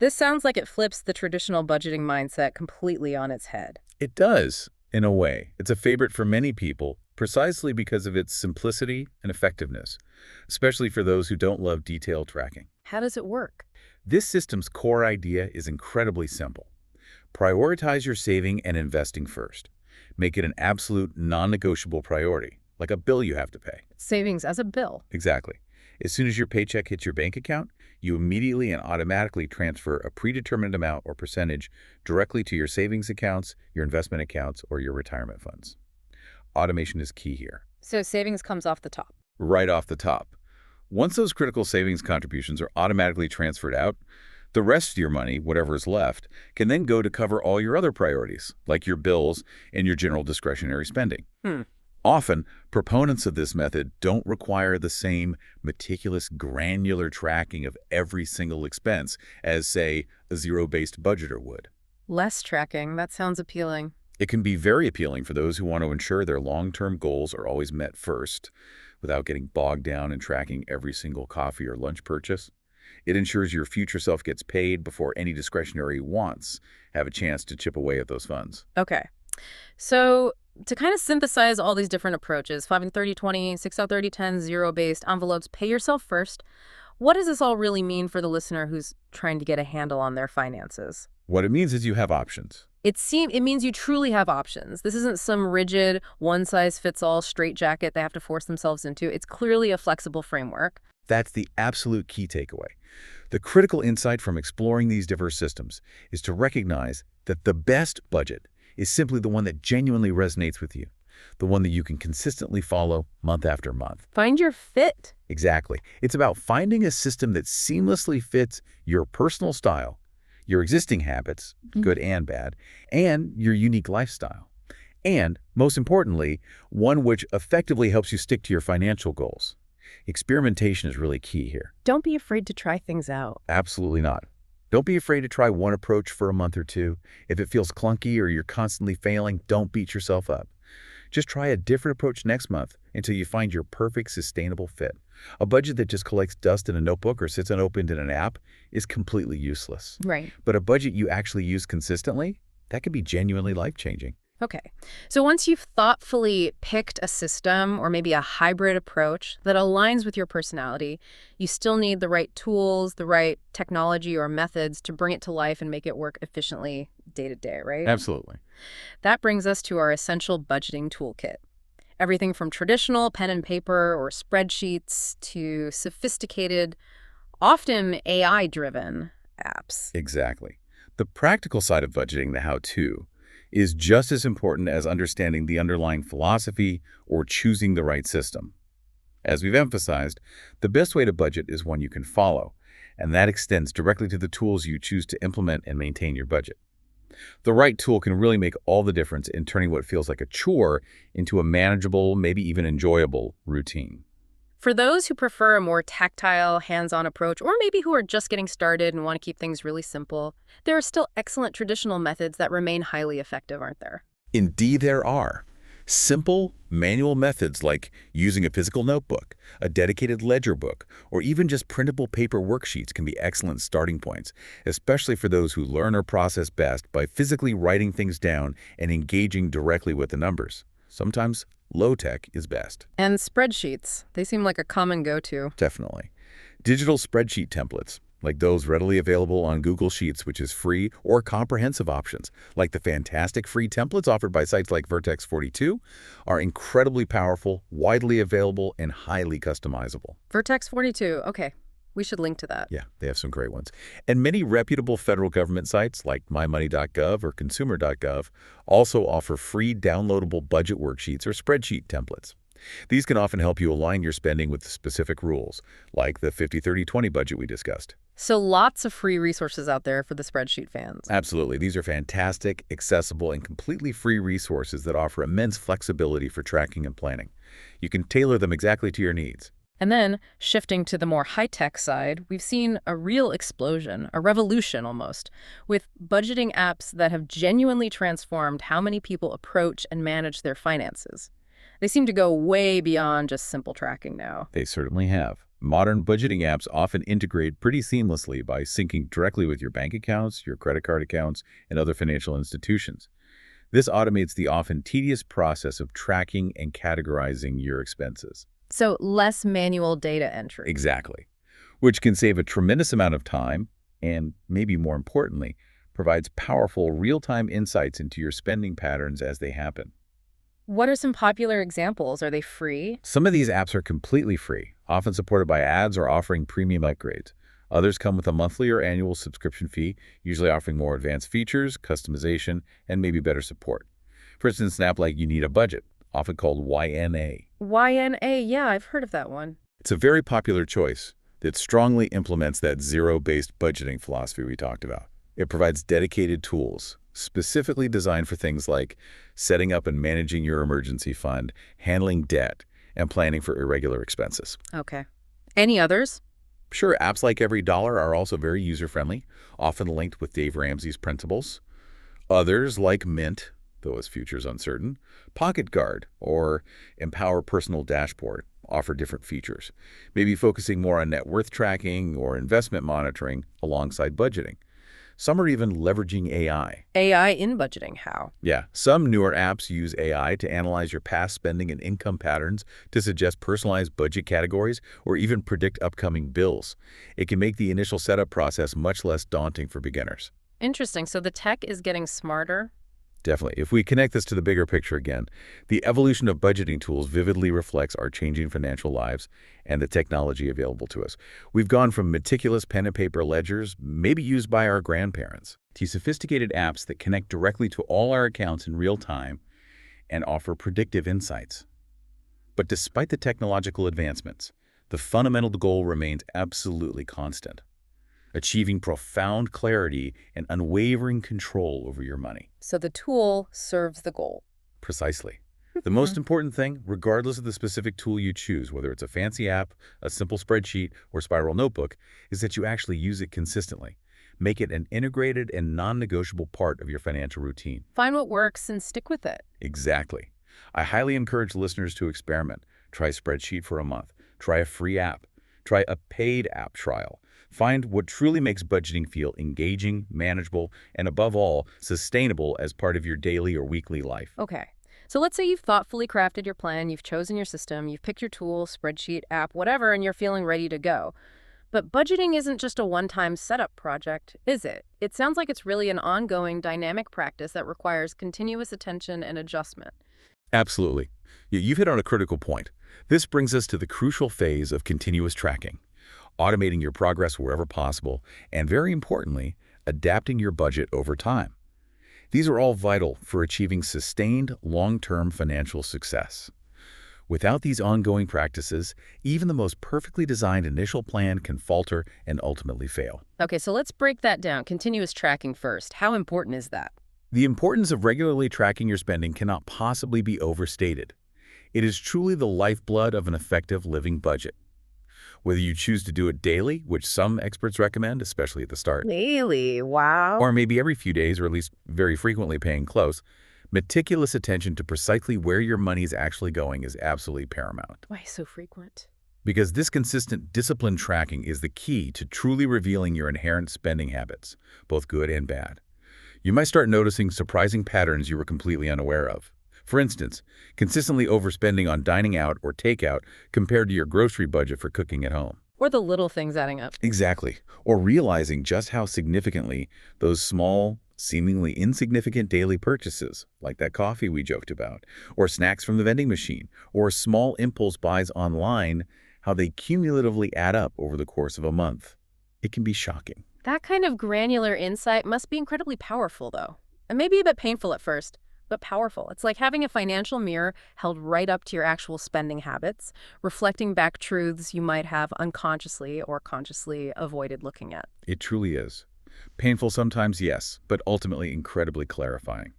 This sounds like it flips the traditional budgeting mindset completely on its head. It does, in a way. It's a favorite for many people, precisely because of its simplicity and effectiveness, especially for those who don't love detailed tracking. How does it work? This system's core idea is incredibly simple. Prioritize your saving and investing first. Make it an absolute non-negotiable priority, like a bill you have to pay. Savings as a bill. Exactly. As soon as your paycheck hits your bank account, you immediately and automatically transfer a predetermined amount or percentage directly to your savings accounts, your investment accounts, or your retirement funds. Automation is key here. So savings comes off the top. Right off the top. Once those critical savings contributions are automatically transferred out, the rest of your money, whatever is left, can then go to cover all your other priorities, like your bills and your general discretionary spending. Often, proponents of this method don't require the same meticulous, granular tracking of every single expense as, say, a zero-based budgeter would. Less tracking, that sounds appealing. It can be very appealing for those who want to ensure their long-term goals are always met first, without getting bogged down in tracking every single coffee or lunch purchase. It ensures your future self gets paid before any discretionary wants have a chance to chip away at those funds. Okay. So to kind of synthesize all these different approaches, 5 and 30-20, 6 out 30-10, zero-based envelopes, pay yourself first, what does this all really mean for the listener who's trying to get a handle on their finances? What it means is you have options. It means you truly have options. This isn't some rigid, one-size-fits-all straitjacket they have to force themselves into. It's clearly a flexible framework. That's the absolute key takeaway. The critical insight from exploring these diverse systems is to recognize that the best budget is simply the one that genuinely resonates with you, the one that you can consistently follow month after month. Find your fit. Exactly. It's about finding a system that seamlessly fits your personal style, your existing habits, good and bad, and your unique lifestyle. And, most importantly, one which effectively helps you stick to your financial goals. Experimentation is really key here. Don't be afraid to try things out. Absolutely not. Don't be afraid to try one approach for a month or two. If it feels clunky or you're constantly failing, don't beat yourself up. Just try a different approach next month until you find your perfect sustainable fit. A budget that just collects dust in a notebook or sits unopened in an app is completely useless. Right. But a budget you actually use consistently, that can be genuinely life-changing. Okay. So once you've thoughtfully picked a system or maybe a hybrid approach that aligns with your personality, you still need the right tools, the right technology or methods to bring it to life and make it work efficiently day to day, right? Absolutely. That brings us to our essential budgeting toolkit. Everything from traditional pen and paper or spreadsheets to sophisticated, often AI-driven apps. Exactly. The practical side of budgeting, the how-to, is just as important as understanding the underlying philosophy or choosing the right system. As we've emphasized, the best way to budget is one you can follow, and that extends directly to the tools you choose to implement and maintain your budget. The right tool can really make all the difference in turning what feels like a chore into a manageable, maybe even enjoyable routine. For those who prefer a more tactile, hands-on approach, or maybe who are just getting started and want to keep things really simple, there are still excellent traditional methods that remain highly effective, aren't there? Indeed, there are. Simple, manual methods like using a physical notebook, a dedicated ledger book, or even just printable paper worksheets can be excellent starting points, especially for those who learn or process best by physically writing things down and engaging directly with the numbers. Sometimes low-tech is best. And spreadsheets, they seem like a common go-to. Definitely. Digital spreadsheet templates, like those readily available on Google Sheets, which is free, or comprehensive options, like the fantastic free templates offered by sites like Vertex 42, are incredibly powerful, widely available, and highly customizable. Vertex 42, okay. We should link to that. Yeah, they have some great ones. And many reputable federal government sites like mymoney.gov or consumer.gov also offer free downloadable budget worksheets or spreadsheet templates. These can often help you align your spending with specific rules, like the 50-30-20 budget we discussed. So lots of free resources out there for the spreadsheet fans. Absolutely. These are fantastic, accessible, and completely free resources that offer immense flexibility for tracking and planning. You can tailor them exactly to your needs. And then, shifting to the more high-tech side, we've seen a real explosion, a revolution almost, with budgeting apps that have genuinely transformed how many people approach and manage their finances. They seem to go way beyond just simple tracking now. They certainly have. Modern budgeting apps often integrate pretty seamlessly by syncing directly with your bank accounts, your credit card accounts, and other financial institutions. This automates the often tedious process of tracking and categorizing your expenses. So less manual data entry. Exactly. Which can save a tremendous amount of time and, maybe more importantly, provides powerful real-time insights into your spending patterns as they happen. What are some popular examples? Are they free? Some of these apps are completely free, often supported by ads or offering premium upgrades. Others come with a monthly or annual subscription fee, usually offering more advanced features, customization, and maybe better support. For instance, an app like You Need a Budget, often called YNA. YNA, yeah, I've heard of that one. It's a very popular choice that strongly implements that zero-based budgeting philosophy we talked about. It provides dedicated tools, specifically designed for things like setting up and managing your emergency fund, handling debt, and planning for irregular expenses. Okay. Any others? Sure, apps like Every Dollar are also very user-friendly, often linked with Dave Ramsey's principles. Others, like Mint, though its future is uncertain, Pocket Guard, or Empower Personal Dashboard, offer different features, maybe focusing more on net worth tracking or investment monitoring alongside budgeting. Some are even leveraging AI. AI in budgeting, how? Yeah, some newer apps use AI to analyze your past spending and income patterns to suggest personalized budget categories or even predict upcoming bills. It can make the initial setup process much less daunting for beginners. Interesting. So the tech is getting smarter? Definitely. If we connect this to the bigger picture again, the evolution of budgeting tools vividly reflects our changing financial lives and the technology available to us. We've gone from meticulous pen and paper ledgers, maybe used by our grandparents, to sophisticated apps that connect directly to all our accounts in real time and offer predictive insights. But despite the technological advancements, the fundamental goal remains absolutely constant: achieving profound clarity and unwavering control over your money. So the tool serves the goal. Precisely. The most important thing, regardless of the specific tool you choose, whether it's a fancy app, a simple spreadsheet, or spiral notebook, is that you actually use it consistently. Make it an integrated and non-negotiable part of your financial routine. Find what works and stick with it. Exactly. I highly encourage listeners to experiment. Try a spreadsheet for a month. Try a free app. Try a paid app trial. Find what truly makes budgeting feel engaging, manageable, and above all, sustainable as part of your daily or weekly life. Okay. So let's say you've thoughtfully crafted your plan, you've chosen your system, you've picked your tool, spreadsheet, app, whatever, and you're feeling ready to go. But budgeting isn't just a one-time setup project, is it? It sounds like it's really an ongoing, dynamic practice that requires continuous attention and adjustment. Absolutely. You've hit on a critical point. This brings us to the crucial phase of continuous tracking, automating your progress wherever possible, and very importantly, adapting your budget over time. These are all vital for achieving sustained, long-term financial success. Without these ongoing practices, even the most perfectly designed initial plan can falter and ultimately fail. Okay, so let's break that down. Continuous tracking first. How important is that? The importance of regularly tracking your spending cannot possibly be overstated. It is truly the lifeblood of an effective living budget. Whether you choose to do it daily, which some experts recommend, especially at the start, Daily, wow. or maybe every few days, or at least very frequently paying close, meticulous attention to precisely where your money is actually going is absolutely paramount. Why so frequent? Because this consistent, disciplined tracking is the key to truly revealing your inherent spending habits, both good and bad. You might start noticing surprising patterns you were completely unaware of. For instance, consistently overspending on dining out or takeout compared to your grocery budget for cooking at home. Or the little things adding up. Exactly. Or realizing just how significantly those small, seemingly insignificant daily purchases, like that coffee we joked about, or snacks from the vending machine, or small impulse buys online, how they cumulatively add up over the course of a month. It can be shocking. That kind of granular insight must be incredibly powerful, though. And maybe a bit painful at first, but powerful. It's like having a financial mirror held right up to your actual spending habits, reflecting back truths you might have unconsciously or consciously avoided looking at. It truly is. Painful sometimes, yes, but ultimately incredibly clarifying.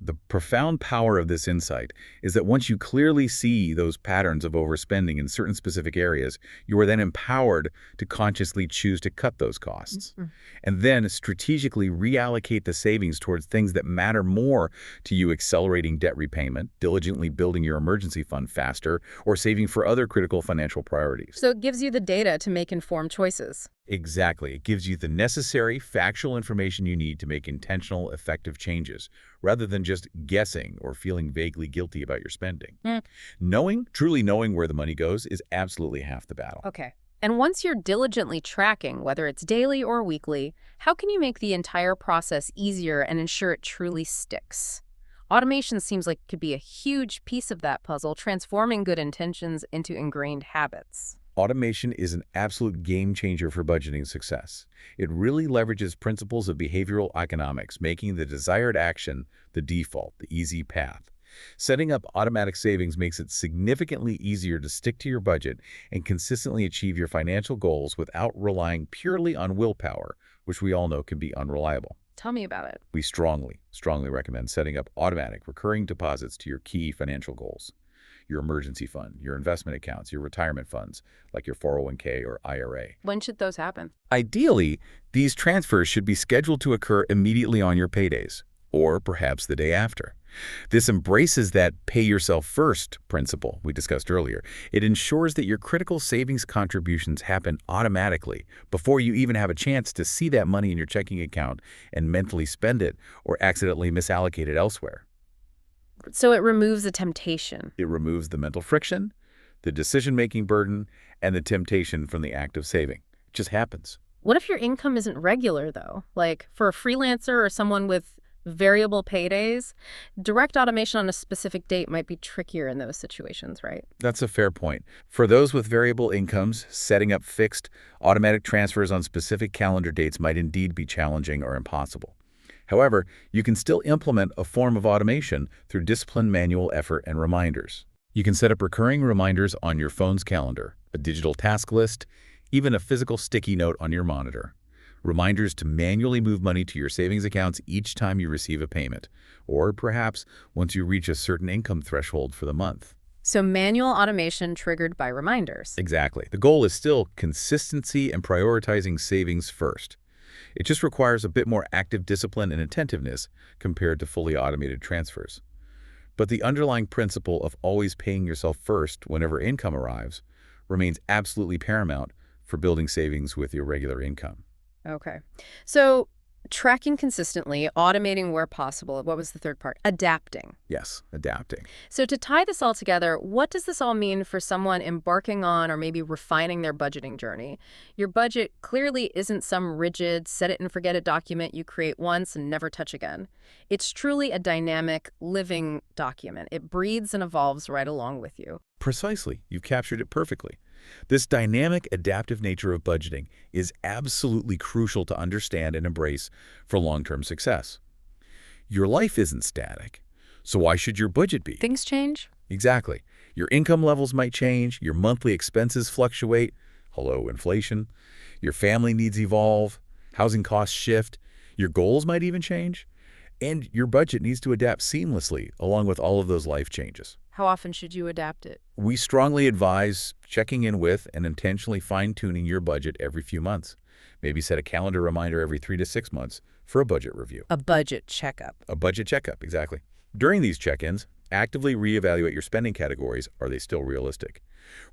The profound power of this insight is that once you clearly see those patterns of overspending in certain specific areas, you are then empowered to consciously choose to cut those costs, and then strategically reallocate the savings towards things that matter more to you: accelerating debt repayment, diligently building your emergency fund faster, or saving for other critical financial priorities. So it gives you the data to make informed choices. Exactly. It gives you the necessary factual information you need to make intentional, effective changes, rather than just guessing or feeling vaguely guilty about your spending. Truly knowing where the money goes is absolutely half the battle. Okay. And once you're diligently tracking, whether it's daily or weekly, how can you make the entire process easier and ensure it truly sticks? Automation seems like it could be a huge piece of that puzzle, transforming good intentions into ingrained habits. Automation is an absolute game changer for budgeting success. It really leverages principles of behavioral economics, making the desired action the default, the easy path. Setting up automatic savings makes it significantly easier to stick to your budget and consistently achieve your financial goals without relying purely on willpower, which we all know can be unreliable. Tell me about it. We strongly recommend setting up automatic recurring deposits to your key financial goals: your emergency fund, your investment accounts, your retirement funds, like your 401k or IRA. When should those happen? Ideally, these transfers should be scheduled to occur immediately on your paydays, or perhaps the day after. This embraces that pay yourself first principle we discussed earlier. It ensures that your critical savings contributions happen automatically before you even have a chance to see that money in your checking account and mentally spend it or accidentally misallocate it elsewhere. So it removes the temptation. It removes the mental friction, the decision-making burden, and the temptation from the act of saving. It just happens. What if your income isn't regular, though? Like for a freelancer or someone with variable paydays, direct automation on a specific date might be trickier in those situations, right? That's a fair point. For those with variable incomes, setting up fixed, automatic transfers on specific calendar dates might indeed be challenging or impossible. However, you can still implement a form of automation through disciplined manual effort and reminders. You can set up recurring reminders on your phone's calendar, a digital task list, even a physical sticky note on your monitor. Reminders to manually move money to your savings accounts each time you receive a payment, or perhaps once you reach a certain income threshold for the month. So manual automation triggered by reminders. Exactly. The goal is still consistency and prioritizing savings first. It just requires a bit more active discipline and attentiveness compared to fully automated transfers. But the underlying principle of always paying yourself first whenever income arrives remains absolutely paramount for building savings with your regular income. Okay. So tracking consistently, automating where possible. What was the third part? Adapting. Yes, adapting. So to tie this all together, what does this all mean for someone embarking on or maybe refining their budgeting journey? Your budget clearly isn't some rigid, set it and forget it document you create once and never touch again. It's truly a dynamic, living document. It breathes and evolves right along with you. Precisely. You've captured it perfectly. This dynamic, adaptive nature of budgeting is absolutely crucial to understand and embrace for long-term success. Your life isn't static, so why should your budget be? Things change? Exactly. Your income levels might change, your monthly expenses fluctuate, hello, inflation, your family needs evolve, housing costs shift, your goals might even change, and your budget needs to adapt seamlessly along with all of those life changes. How often should you adapt it? We strongly advise checking in with and intentionally fine-tuning your budget every few months. Maybe set a calendar reminder every 3 to 6 months for a budget review. A budget checkup. A budget checkup, exactly. During these check-ins, actively reevaluate your spending categories. Are they still realistic?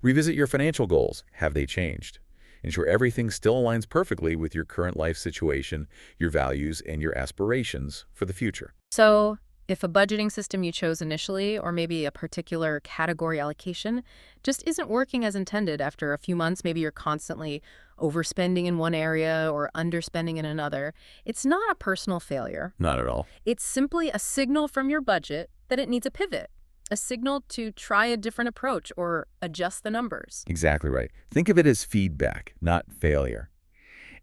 Revisit your financial goals. Have they changed? Ensure everything still aligns perfectly with your current life situation, your values, and your aspirations for the future. So if a budgeting system you chose initially, or maybe a particular category allocation, just isn't working as intended after a few months, maybe you're constantly overspending in one area or underspending in another, it's not a personal failure. Not at all. It's simply a signal from your budget that it needs a pivot, a signal to try a different approach or adjust the numbers. Exactly right. Think of it as feedback, not failure.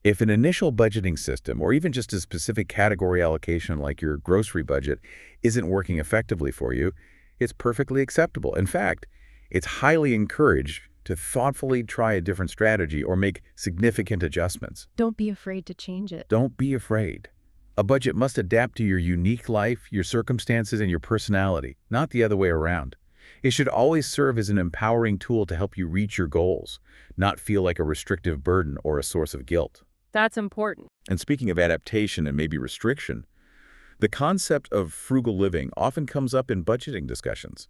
If an initial budgeting system, or even just a specific category allocation like your grocery budget, isn't working effectively for you, it's perfectly acceptable. In fact, it's highly encouraged to thoughtfully try a different strategy or make significant adjustments. Don't be afraid to change it. Don't be afraid. A budget must adapt to your unique life, your circumstances, and your personality, not the other way around. It should always serve as an empowering tool to help you reach your goals, not feel like a restrictive burden or a source of guilt. That's important. And speaking of adaptation and maybe restriction, the concept of frugal living often comes up in budgeting discussions,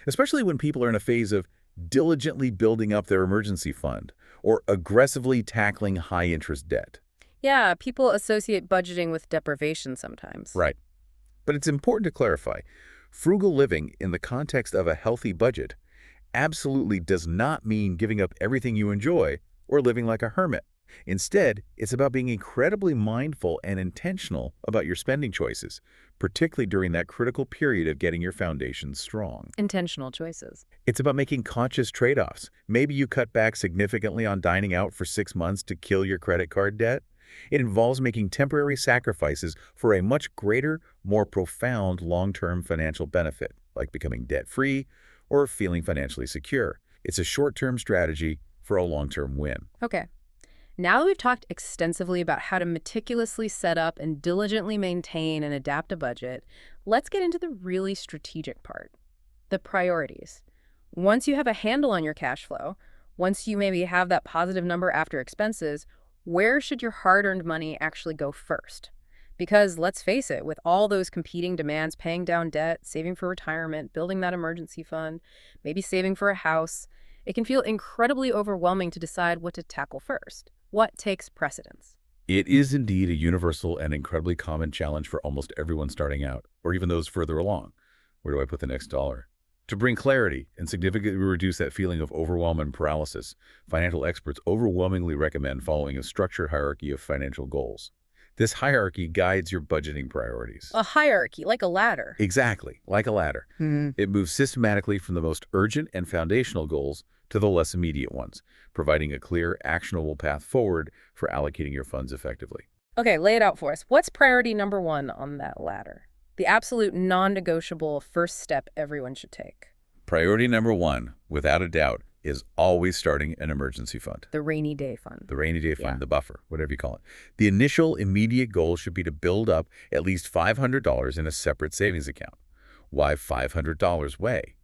especially when people are in a phase of diligently building up their emergency fund or aggressively tackling high-interest debt. Yeah, people associate budgeting with deprivation sometimes. Right. But it's important to clarify, frugal living in the context of a healthy budget absolutely does not mean giving up everything you enjoy or living like a hermit. Instead, it's about being incredibly mindful and intentional about your spending choices, particularly during that critical period of getting your foundation strong. Intentional choices. It's about making conscious trade-offs. Maybe you cut back significantly on dining out for 6 months to kill your credit card debt. It involves making temporary sacrifices for a much greater, more profound long-term financial benefit, like becoming debt-free or feeling financially secure. It's a short-term strategy for a long-term win. Okay. Now that we've talked extensively about how to meticulously set up and diligently maintain and adapt a budget, let's get into the really strategic part, the priorities. Once you have a handle on your cash flow, once you maybe have that positive number after expenses, where should your hard-earned money actually go first? Because let's face it, with all those competing demands, paying down debt, saving for retirement, building that emergency fund, maybe saving for a house, it can feel incredibly overwhelming to decide what to tackle first. What takes precedence? It is indeed a universal and incredibly common challenge for almost everyone starting out, or even those further along. Where do I put the next dollar? To bring clarity and significantly reduce that feeling of overwhelm and paralysis, financial experts overwhelmingly recommend following a structured hierarchy of financial goals. This hierarchy guides your budgeting priorities. A hierarchy, like a ladder. Exactly, like a ladder. It moves systematically from the most urgent and foundational goals to the less immediate ones, providing a clear, actionable path forward for allocating your funds effectively. Okay, lay it out for us. What's priority number 1 on that ladder? The absolute non-negotiable first step everyone should take. Priority number 1, without a doubt, is always starting an emergency fund. The rainy day fund. The rainy day fund, Yeah. the buffer, whatever you call it. The initial immediate goal should be to build up at least $500 in a separate savings account. Why $500 weigh?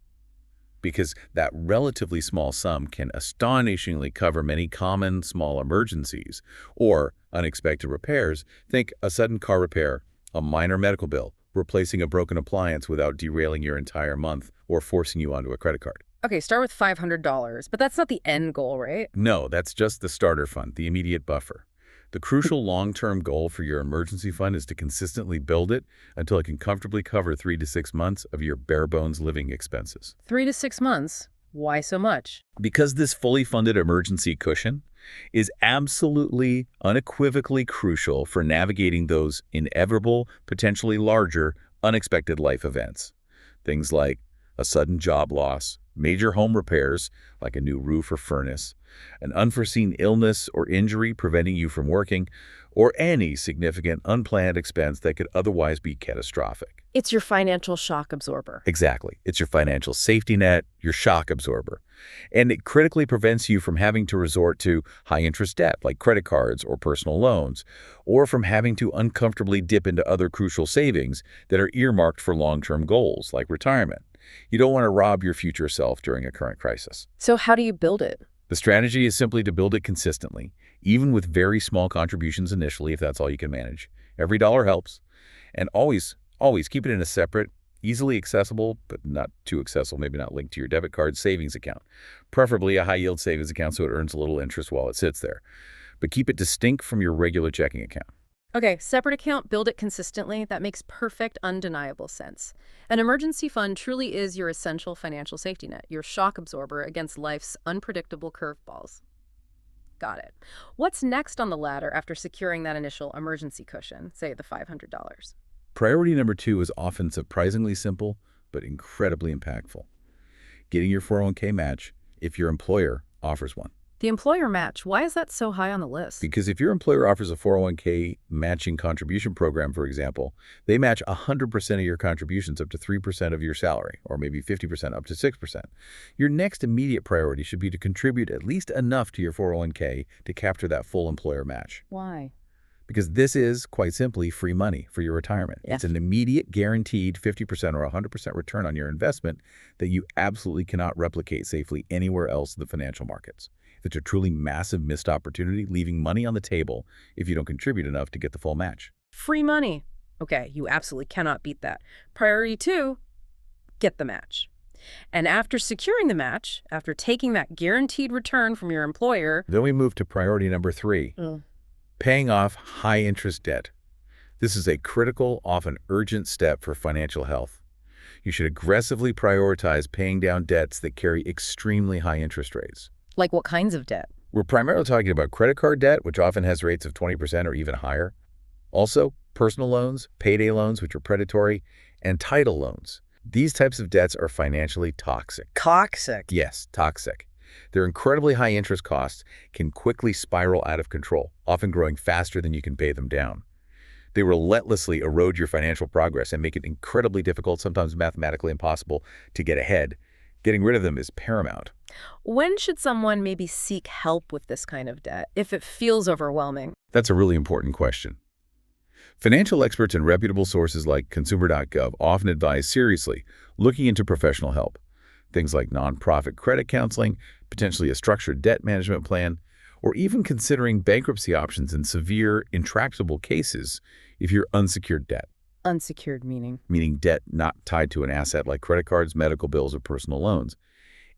Because that relatively small sum can astonishingly cover many common small emergencies or unexpected repairs. Think a sudden car repair, a minor medical bill, replacing a broken appliance without derailing your entire month or forcing you onto a credit card. Okay, start with $500, but that's not the end goal, right? No, that's just the starter fund, the immediate buffer. The crucial long-term goal for your emergency fund is to consistently build it until it can comfortably cover 3 to 6 months of your bare-bones living expenses. 3 to 6 months? Why so much? Because this fully funded emergency cushion is absolutely, unequivocally crucial for navigating those inevitable, potentially larger, unexpected life events. Things like a sudden job loss, major home repairs, like a new roof or furnace, an unforeseen illness or injury preventing you from working, or any significant unplanned expense that could otherwise be catastrophic. It's your financial shock absorber. Exactly. It's your financial safety net, your shock absorber. And it critically prevents you from having to resort to high-interest debt like credit cards or personal loans, or from having to uncomfortably dip into other crucial savings that are earmarked for long-term goals like retirement. You don't want to rob your future self during a current crisis. So how do you build it? The strategy is simply to build it consistently, even with very small contributions initially if that's all you can manage. Every dollar helps. And always keep it in a separate, easily accessible, but not too accessible, maybe not linked to your debit card savings account. Preferably a high-yield savings account so it earns a little interest while it sits there. But keep it distinct from your regular checking account. Okay, separate account, build it consistently. That makes perfect, undeniable sense. An emergency fund truly is your essential financial safety net, your shock absorber against life's unpredictable curveballs. Got it. What's next on the ladder after securing that initial emergency cushion, say the $500? Priority number 2 is often surprisingly simple, but incredibly impactful. Getting your 401k match if your employer offers one. The employer match, why is that so high on the list? Because if your employer offers a 401k matching contribution program, for example, they match 100% of your contributions up to 3% of your salary, or maybe 50% up to 6%. Your next immediate priority should be to contribute at least enough to your 401k to capture that full employer match. Why? Because this is, quite simply, free money for your retirement. Yeah. It's an immediate, guaranteed 50% or 100% return on your investment that you absolutely cannot replicate safely anywhere else in the financial markets. It's a truly massive missed opportunity, leaving money on the table if you don't contribute enough to get the full match. Free money. Okay, you absolutely cannot beat that. Priority 2, get the match. And after securing the match, after taking that guaranteed return from your employer... Then we move to priority number 3, paying off high-interest debt. This is a critical, often urgent step for financial health. You should aggressively prioritize paying down debts that carry extremely high interest rates. Like what kinds of debt? We're primarily talking about credit card debt, which often has rates of 20% or even higher. Also, personal loans, payday loans, which are predatory, and title loans. These types of debts are financially toxic. Toxic? Yes, toxic. Their incredibly high interest costs can quickly spiral out of control, often growing faster than you can pay them down. They relentlessly erode your financial progress and make it incredibly difficult, sometimes mathematically impossible, to get ahead. Getting rid of them is paramount. When should someone maybe seek help with this kind of debt, if it feels overwhelming? That's a really important question. Financial experts and reputable sources like consumer.gov often advise seriously looking into professional help. Things like nonprofit credit counseling, potentially a structured debt management plan, or even considering bankruptcy options in severe, intractable cases if you're unsecured debt. Unsecured meaning? Meaning debt not tied to an asset like credit cards, medical bills, or personal loans.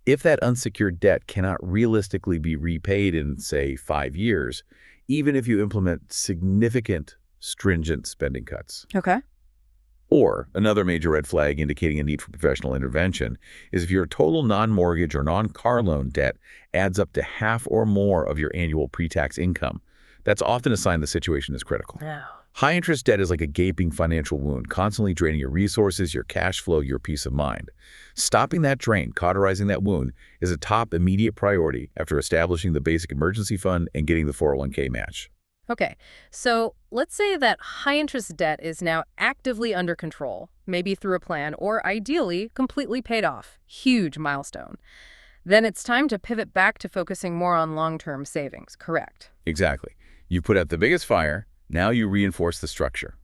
If that unsecured debt cannot realistically be repaid in, say, 5 years, even if you implement significant, stringent spending cuts. Okay. Or another major red flag indicating a need for professional intervention is if your total non-mortgage or non-car loan debt adds up to half or more of your annual pre-tax income. That's often a sign the situation is critical. Yeah. High-interest debt is like a gaping financial wound, constantly draining your resources, your cash flow, your peace of mind. Stopping that drain, cauterizing that wound, is a top immediate priority after establishing the basic emergency fund and getting the 401k match. Okay, so let's say that high-interest debt is now actively under control, maybe through a plan, or ideally completely paid off. Huge milestone. Then it's time to pivot back to focusing more on long-term savings, correct? Exactly. You put out the biggest fire, now you reinforce the structure.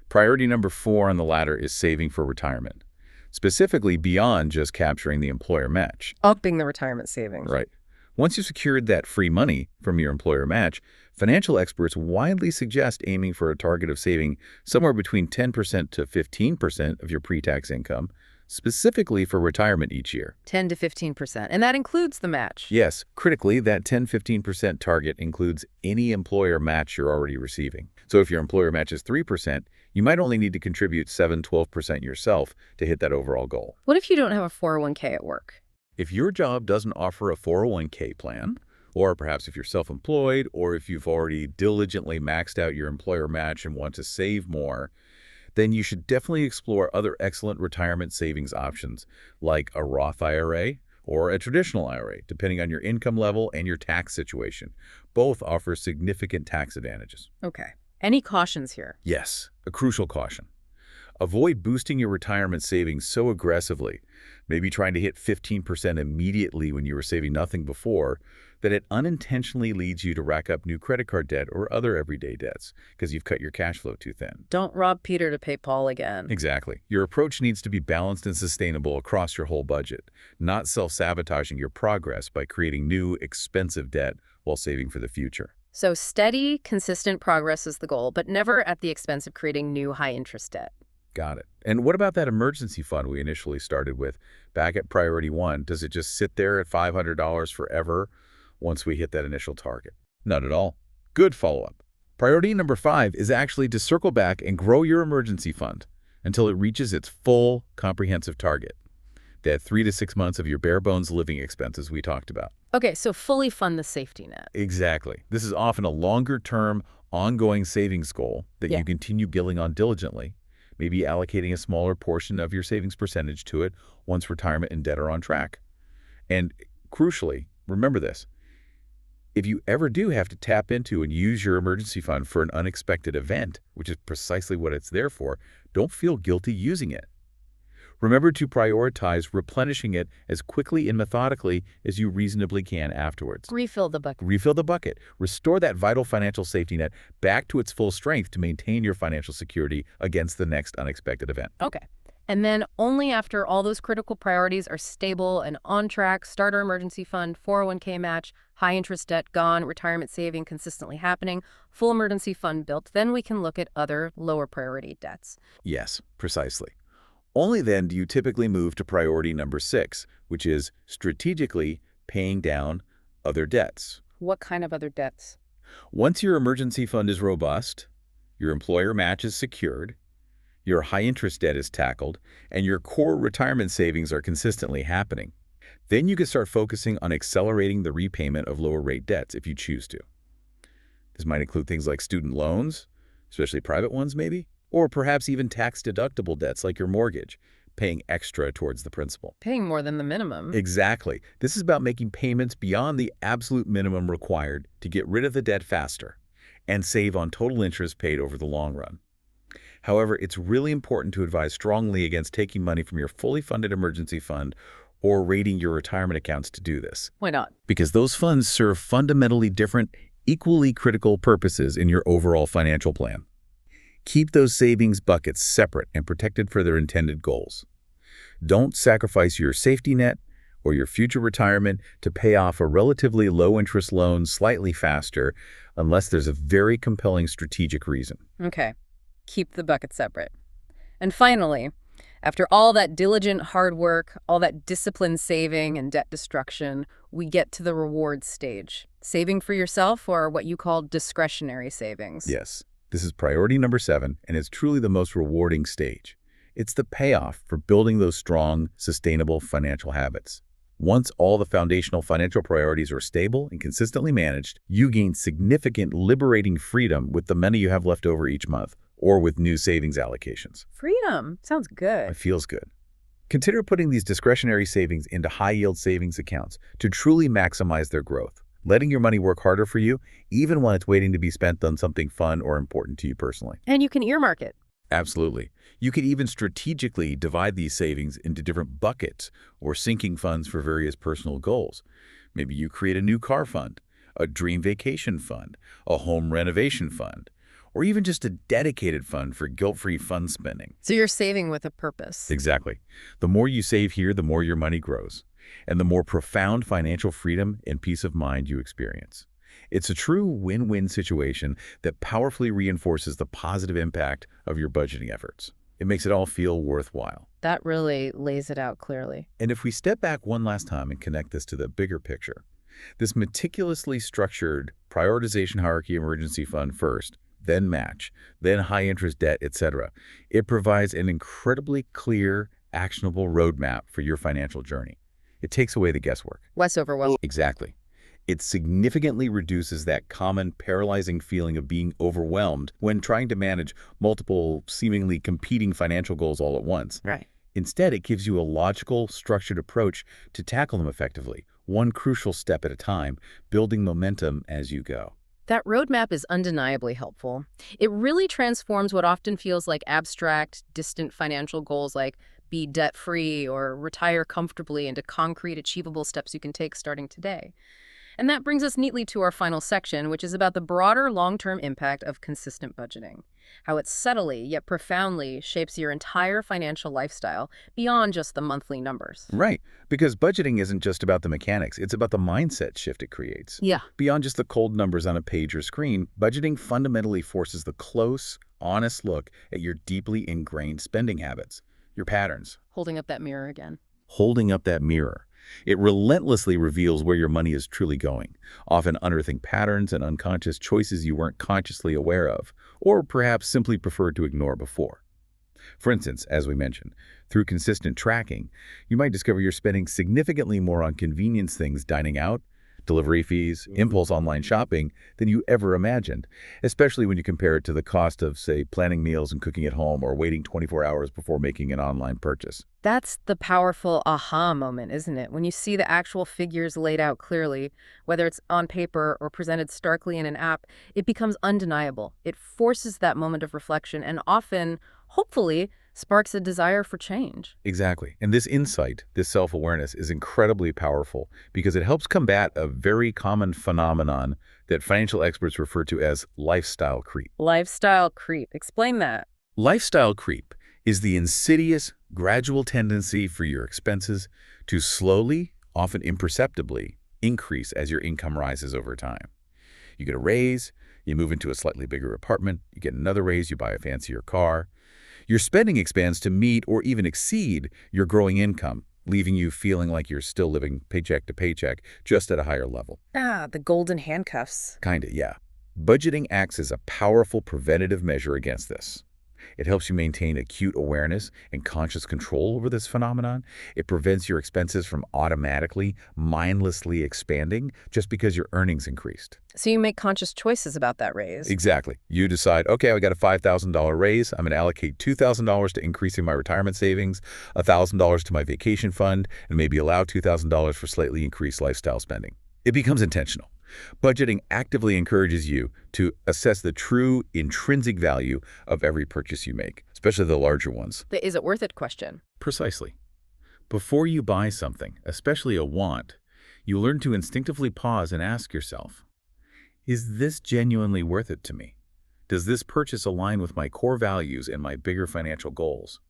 Priority number 4 on the ladder is saving for retirement, specifically beyond just capturing the employer match. Upping the retirement savings. Right. Once you've secured that free money from your employer match, financial experts widely suggest aiming for a target of saving somewhere between 10% to 15% of your pre-tax income, specifically for retirement each year. 10 to 15%, and that includes the match. Yes, critically, that 10-15% target includes any employer match you're already receiving. So if your employer matches 3%, you might only need to contribute 7-12% yourself to hit that overall goal. What if you don't have a 401k at work? If your job doesn't offer a 401k plan, or perhaps if you're self-employed, or if you've already diligently maxed out your employer match and want to save more, then you should definitely explore other excellent retirement savings options like a Roth IRA or a traditional IRA, depending on your income level and your tax situation. Both offer significant tax advantages. Okay. Any cautions here? Yes, a crucial caution. Avoid boosting your retirement savings so aggressively, maybe trying to hit 15% immediately when you were saving nothing before, that it unintentionally leads you to rack up new credit card debt or other everyday debts because you've cut your cash flow too thin. Don't rob Peter to pay Paul again. Exactly. Your approach needs to be balanced and sustainable across your whole budget, not self-sabotaging your progress by creating new, expensive debt while saving for the future. So steady, consistent progress is the goal, but never at the expense of creating new high-interest debt. Got it. And what about that emergency fund we initially started with back at Priority 1? Does it just sit there at $500 forever once we hit that initial target? Not at all. Good follow-up. Priority number 5 is actually to circle back and grow your emergency fund until it reaches its full comprehensive target. That 3 to 6 months of your bare bones living expenses we talked about. Okay, so fully fund the safety net. Exactly. This is often a longer-term, ongoing savings goal that you continue building on diligently, maybe allocating a smaller portion of your savings percentage to it once retirement and debt are on track. And crucially, remember this, if you ever do have to tap into and use your emergency fund for an unexpected event, which is precisely what it's there for, don't feel guilty using it. Remember to prioritize replenishing it as quickly and methodically as you reasonably can afterwards. Refill the bucket. Refill the bucket. Restore that vital financial safety net back to its full strength to maintain your financial security against the next unexpected event. Okay. And then only after all those critical priorities are stable and on track, starter emergency fund, 401k match, high interest debt gone, retirement saving consistently happening, full emergency fund built, then we can look at other lower priority debts. Yes, precisely. Only then do you typically move to priority number 6, which is strategically paying down other debts. What kind of other debts? Once your emergency fund is robust, your employer match is secured, your high-interest debt is tackled, and your core retirement savings are consistently happening, then you can start focusing on accelerating the repayment of lower-rate debts if you choose to. This might include things like student loans, especially private ones maybe, or perhaps even tax-deductible debts like your mortgage, paying extra towards the principal. Paying more than the minimum. Exactly. This is about making payments beyond the absolute minimum required to get rid of the debt faster and save on total interest paid over the long run. However, it's really important to advise strongly against taking money from your fully funded emergency fund or raiding your retirement accounts to do this. Why not? Because those funds serve fundamentally different, equally critical purposes in your overall financial plan. Keep those savings buckets separate and protected for their intended goals. Don't sacrifice your safety net or your future retirement to pay off a relatively low-interest loan slightly faster unless there's a very compelling strategic reason. Okay. Keep the bucket separate. And finally, after all that diligent hard work, all that disciplined saving and debt destruction, we get to the reward stage. Saving for yourself, or what you call discretionary savings. Yes. This is priority number 7, and it's truly the most rewarding stage. It's the payoff for building those strong, sustainable financial habits. Once all the foundational financial priorities are stable and consistently managed, you gain significant liberating freedom with the money you have left over each month, or with new savings allocations. Freedom. Sounds good. It feels good. Consider putting these discretionary savings into high-yield savings accounts to truly maximize their growth, letting your money work harder for you, even when it's waiting to be spent on something fun or important to you personally. And you can earmark it. Absolutely. You could even strategically divide these savings into different buckets or sinking funds for various personal goals. Maybe you create a new car fund, a dream vacation fund, a home renovation fund, or even just a dedicated fund for guilt-free fun spending. So you're saving with a purpose. Exactly. The more you save here, the more your money grows, and the more profound financial freedom and peace of mind you experience. It's a true win-win situation that powerfully reinforces the positive impact of your budgeting efforts. It makes it all feel worthwhile. That really lays it out clearly. And if we step back one last time and connect this to the bigger picture, this meticulously structured prioritization hierarchy emergency fund first, then match, then high-interest debt, etc., it provides an incredibly clear, actionable roadmap for your financial journey. It takes away the guesswork. Less overwhelming. Exactly. It significantly reduces that common paralyzing feeling of being overwhelmed when trying to manage multiple, seemingly competing financial goals all at once. Right. Instead, it gives you a logical, structured approach to tackle them effectively, one crucial step at a time, building momentum as you go. That roadmap is undeniably helpful. It really transforms what often feels like abstract, distant financial goals like be debt-free or retire comfortably into concrete, achievable steps you can take starting today. And that brings us neatly to our final section, which is about the broader long-term impact of consistent budgeting, how it subtly yet profoundly shapes your entire financial lifestyle beyond just the monthly numbers. Right, because budgeting isn't just about the mechanics, it's about the mindset shift it creates. Yeah. Beyond just the cold numbers on a page or screen, budgeting fundamentally forces the close, honest look at your deeply ingrained spending habits, your patterns. Holding up that mirror again. Holding up that mirror. It relentlessly reveals where your money is truly going, often unearthing patterns and unconscious choices you weren't consciously aware of, or perhaps simply preferred to ignore before. For instance, as we mentioned, through consistent tracking, you might discover you're spending significantly more on convenience things, dining out, delivery fees, impulse online shopping than you ever imagined, especially when you compare it to the cost of, say, planning meals and cooking at home or waiting 24 hours before making an online purchase. That's the powerful aha moment, isn't it? When you see the actual figures laid out clearly, whether it's on paper or presented starkly in an app, it becomes undeniable. It forces that moment of reflection and often, hopefully, sparks a desire for change. Exactly. And this insight, this self-awareness, is incredibly powerful because it helps combat a very common phenomenon that financial experts refer to as lifestyle creep. Lifestyle creep. Explain that. Lifestyle creep is the insidious, gradual tendency for your expenses to slowly, often imperceptibly, increase as your income rises over time. You get a raise, you move into a slightly bigger apartment, you get another raise, you buy a fancier car. Your spending expands to meet or even exceed your growing income, leaving you feeling like you're still living paycheck to paycheck, just at a higher level. Ah, the golden handcuffs. Kinda, yeah. Budgeting acts as a powerful preventative measure against this. It helps you maintain acute awareness and conscious control over this phenomenon. It prevents your expenses from automatically, mindlessly expanding just because your earnings increased. So you make conscious choices about that raise. Exactly. You decide, okay, I got a $5,000 raise. I'm going to allocate $2,000 to increasing my retirement savings, $1,000 to my vacation fund, and maybe allow $2,000 for slightly increased lifestyle spending. It becomes intentional. Budgeting actively encourages you to assess the true intrinsic value of every purchase you make, especially the larger ones. The is it worth it question. Precisely. Before you buy something, especially a want, you learn to instinctively pause and ask yourself, is this genuinely worth it to me? Does this purchase align with my core values and my bigger financial goals?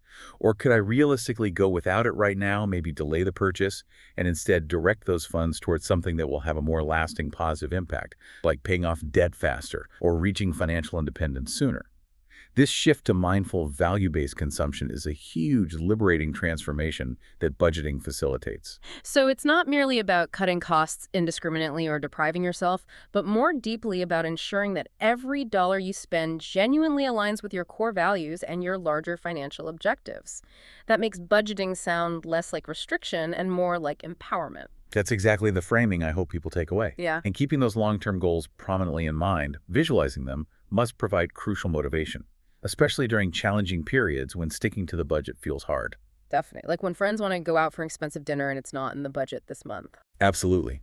Or could I realistically go without it right now, maybe delay the purchase, and instead direct those funds towards something that will have a more lasting positive impact, like paying off debt faster or reaching financial independence sooner? This shift to mindful, value-based consumption is a huge, liberating transformation that budgeting facilitates. So it's not merely about cutting costs indiscriminately or depriving yourself, but more deeply about ensuring that every dollar you spend genuinely aligns with your core values and your larger financial objectives. That makes budgeting sound less like restriction and more like empowerment. That's exactly the framing I hope people take away. Yeah. And keeping those long-term goals prominently in mind, visualizing them, must provide crucial motivation, especially during challenging periods when sticking to the budget feels hard. Definitely. Like when friends want to go out for an expensive dinner and it's not in the budget this month. Absolutely.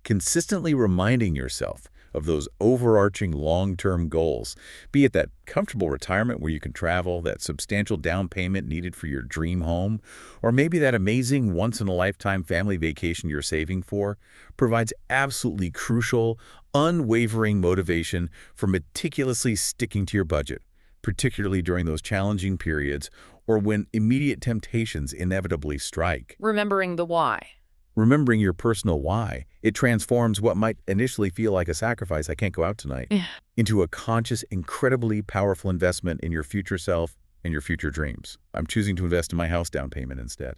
Consistently reminding yourself of those overarching long-term goals, be it that comfortable retirement where you can travel, that substantial down payment needed for your dream home, or maybe that amazing once-in-a-lifetime family vacation you're saving for, provides absolutely crucial, unwavering motivation for meticulously sticking to your budget, particularly during those challenging periods or when immediate temptations inevitably strike. Remembering the why. Remembering your personal why, it transforms what might initially feel like a sacrifice, I can't go out tonight, into a conscious, incredibly powerful investment in your future self and your future dreams. I'm choosing to invest in my house down payment instead.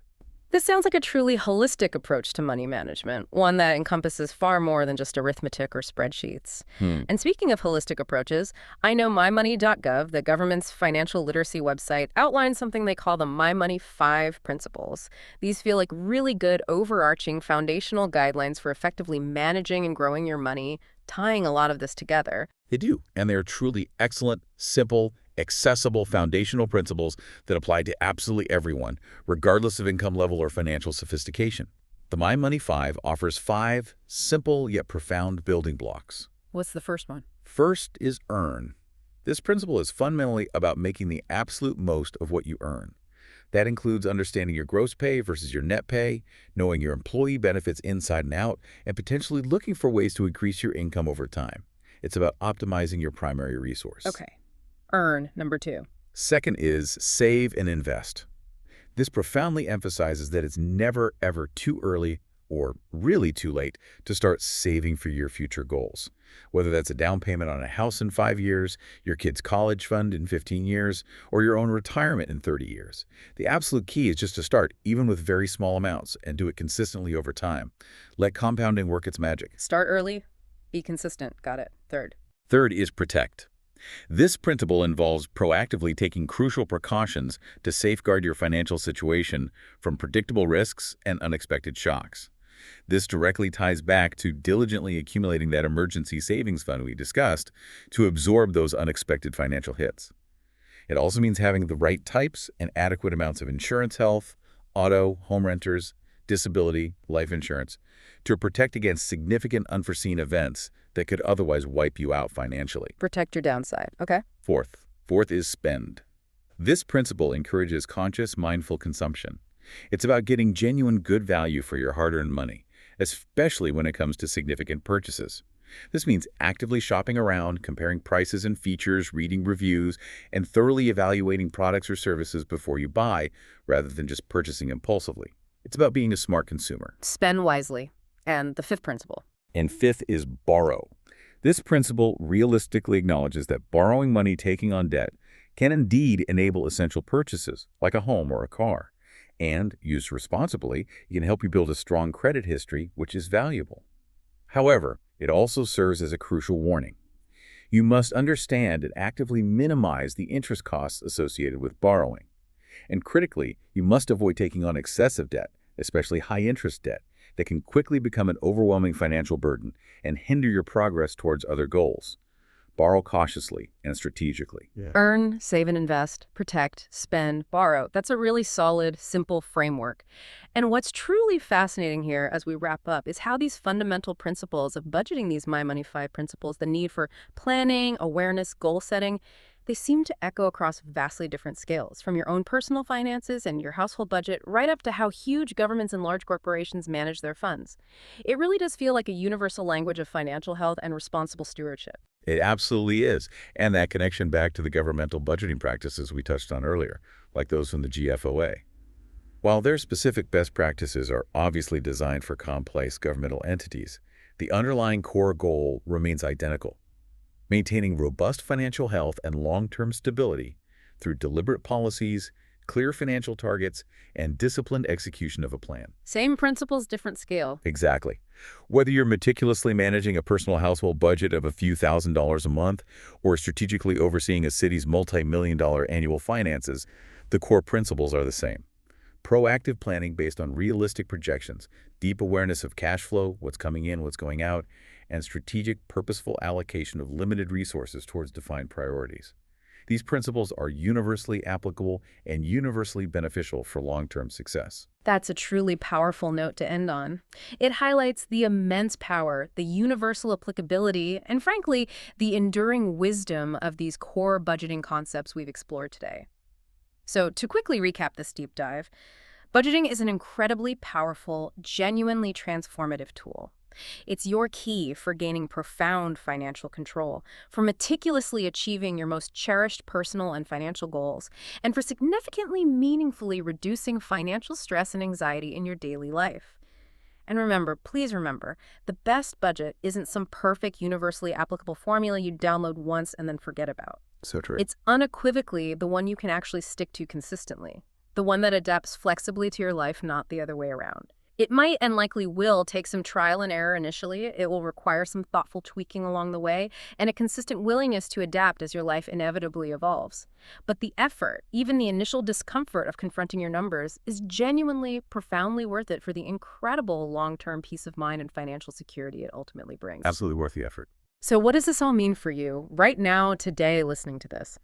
This sounds like a truly holistic approach to money management, one that encompasses far more than just arithmetic or spreadsheets. And speaking of holistic approaches, I know MyMoney.gov, the government's financial literacy website, outlines something they call the MyMoney Five principles. These feel like really good, overarching, foundational guidelines for effectively managing and growing your money, tying a lot of this together. They do, and they are truly excellent, simple, accessible foundational principles that apply to absolutely everyone, regardless of income level or financial sophistication. The MyMoney Five offers 5 simple yet profound building blocks. What's the first one? First is earn. This principle is fundamentally about making the absolute most of what you earn. That includes understanding your gross pay versus your net pay, knowing your employee benefits inside and out, and potentially looking for ways to increase your income over time. It's about optimizing your primary resource. Okay. Earn, number 2. Second is save and invest. This profoundly emphasizes that it's never, ever too early or really too late to start saving for your future goals. Whether that's a down payment on a house in 5 years, your kid's college fund in 15 years, or your own retirement in 30 years. The absolute key is just to start, even with very small amounts, and do it consistently over time. Let compounding work its magic. Start early, be consistent. Got it. Third is protect. This principle involves proactively taking crucial precautions to safeguard your financial situation from predictable risks and unexpected shocks. This directly ties back to diligently accumulating that emergency savings fund we discussed to absorb those unexpected financial hits. It also means having the right types and adequate amounts of insurance, health, auto, home renters, disability, life insurance, to protect against significant unforeseen events that could otherwise wipe you out financially. Protect your downside. Okay. Fourth is spend. This principle encourages conscious, mindful consumption. It's about getting genuine good value for your hard-earned money, especially when it comes to significant purchases. This means actively shopping around, comparing prices and features, reading reviews, and thoroughly evaluating products or services before you buy, rather than just purchasing impulsively. It's about being a smart consumer. Spend wisely. And the 5th principle. And 5th is borrow. This principle realistically acknowledges that borrowing money taking on debt can indeed enable essential purchases, like a home or a car. And, used responsibly, it can help you build a strong credit history, which is valuable. However, it also serves as a crucial warning. You must understand and actively minimize the interest costs associated with borrowing. And critically, you must avoid taking on excessive debt, especially high-interest debt, that can quickly become an overwhelming financial burden and hinder your progress towards other goals. Borrow cautiously and strategically. Earn, save and invest, protect, spend, borrow. That's a really solid, simple framework. And what's truly fascinating here as we wrap up is how these fundamental principles of budgeting, these MyMoney 5 principles, the need for planning, awareness, goal setting, they seem to echo across vastly different scales, from your own personal finances and your household budget right up to how huge governments and large corporations manage their funds. It really does feel like a universal language of financial health and responsible stewardship. It absolutely is. And that connection back to the governmental budgeting practices we touched on earlier, like those from the GFOA. While their specific best practices are obviously designed for complex governmental entities, the underlying core goal remains identical: maintaining robust financial health and long-term stability through deliberate policies, clear financial targets, and disciplined execution of a plan. Same principles, different scale. Exactly. Whether you're meticulously managing a personal household budget of a few $1,000s a month or strategically overseeing a city's multi-million-dollar annual finances, the core principles are the same. Proactive planning based on realistic projections, deep awareness of cash flow, what's coming in, what's going out, and strategic, purposeful allocation of limited resources towards defined priorities. These principles are universally applicable and universally beneficial for long-term success. That's a truly powerful note to end on. It highlights the immense power, the universal applicability, and frankly, the enduring wisdom of these core budgeting concepts we've explored today. So, to quickly recap this deep dive, budgeting is an incredibly powerful, genuinely transformative tool. It's your key for gaining profound financial control, for meticulously achieving your most cherished personal and financial goals, and for significantly meaningfully reducing financial stress and anxiety in your daily life. And remember, please remember, the best budget isn't some perfect, universally applicable formula you download once and then forget about. So true. It's unequivocally the one you can actually stick to consistently, the one that adapts flexibly to your life, not the other way around. It might and likely will take some trial and error initially. It will require some thoughtful tweaking along the way and a consistent willingness to adapt as your life inevitably evolves. But the effort, even the initial discomfort of confronting your numbers, is genuinely, profoundly worth it for the incredible long-term peace of mind and financial security it ultimately brings. Absolutely worth the effort. So what does this all mean for you right now, today, listening to this?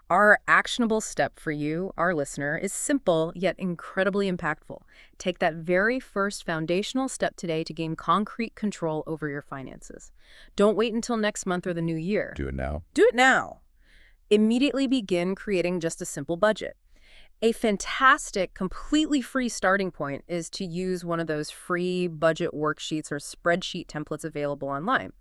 Our actionable step for you, our listener, is simple yet incredibly impactful. Take that very first foundational step today to gain concrete control over your finances. Don't wait until next month or the new year. Do it now. Do it now. Immediately begin creating just a simple budget. A fantastic, completely free starting point is to use one of those free budget worksheets or spreadsheet templates available online.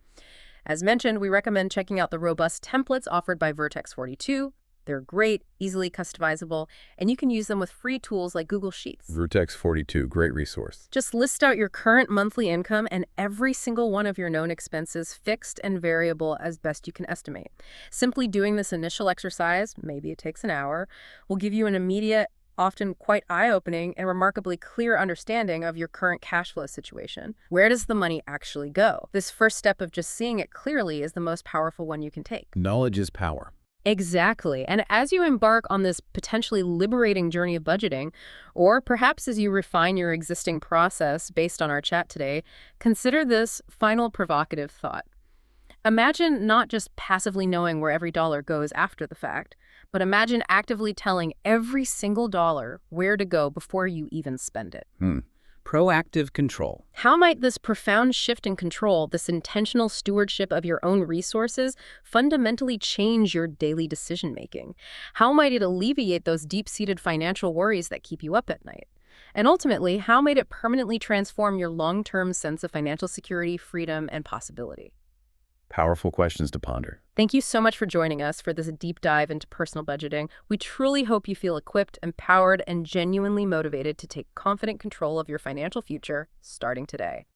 As mentioned, we recommend checking out the robust templates offered by Vertex 42. They're great, easily customizable, and you can use them with free tools like Google Sheets. Vertex 42, great resource. Just list out your current monthly income and every single one of your known expenses, fixed and variable as best you can estimate. Simply doing this initial exercise, maybe it takes an hour, will give you an immediate, often quite eye-opening and remarkably clear understanding of your current cash flow situation. Where does the money actually go? This first step of just seeing it clearly is the most powerful one you can take. Knowledge is power. Exactly. And as you embark on this potentially liberating journey of budgeting, or perhaps as you refine your existing process based on our chat today, consider this final provocative thought. Imagine not just passively knowing where every dollar goes after the fact, but imagine actively telling every single dollar where to go before you even spend it. Proactive control. How might this profound shift in control, this intentional stewardship of your own resources, fundamentally change your daily decision-making? How might it alleviate those deep-seated financial worries that keep you up at night? And ultimately, how might it permanently transform your long-term sense of financial security, freedom, and possibility? Powerful questions to ponder. Thank you so much for joining us for this deep dive into personal budgeting. We truly hope you feel equipped, empowered, and genuinely motivated to take confident control of your financial future starting today.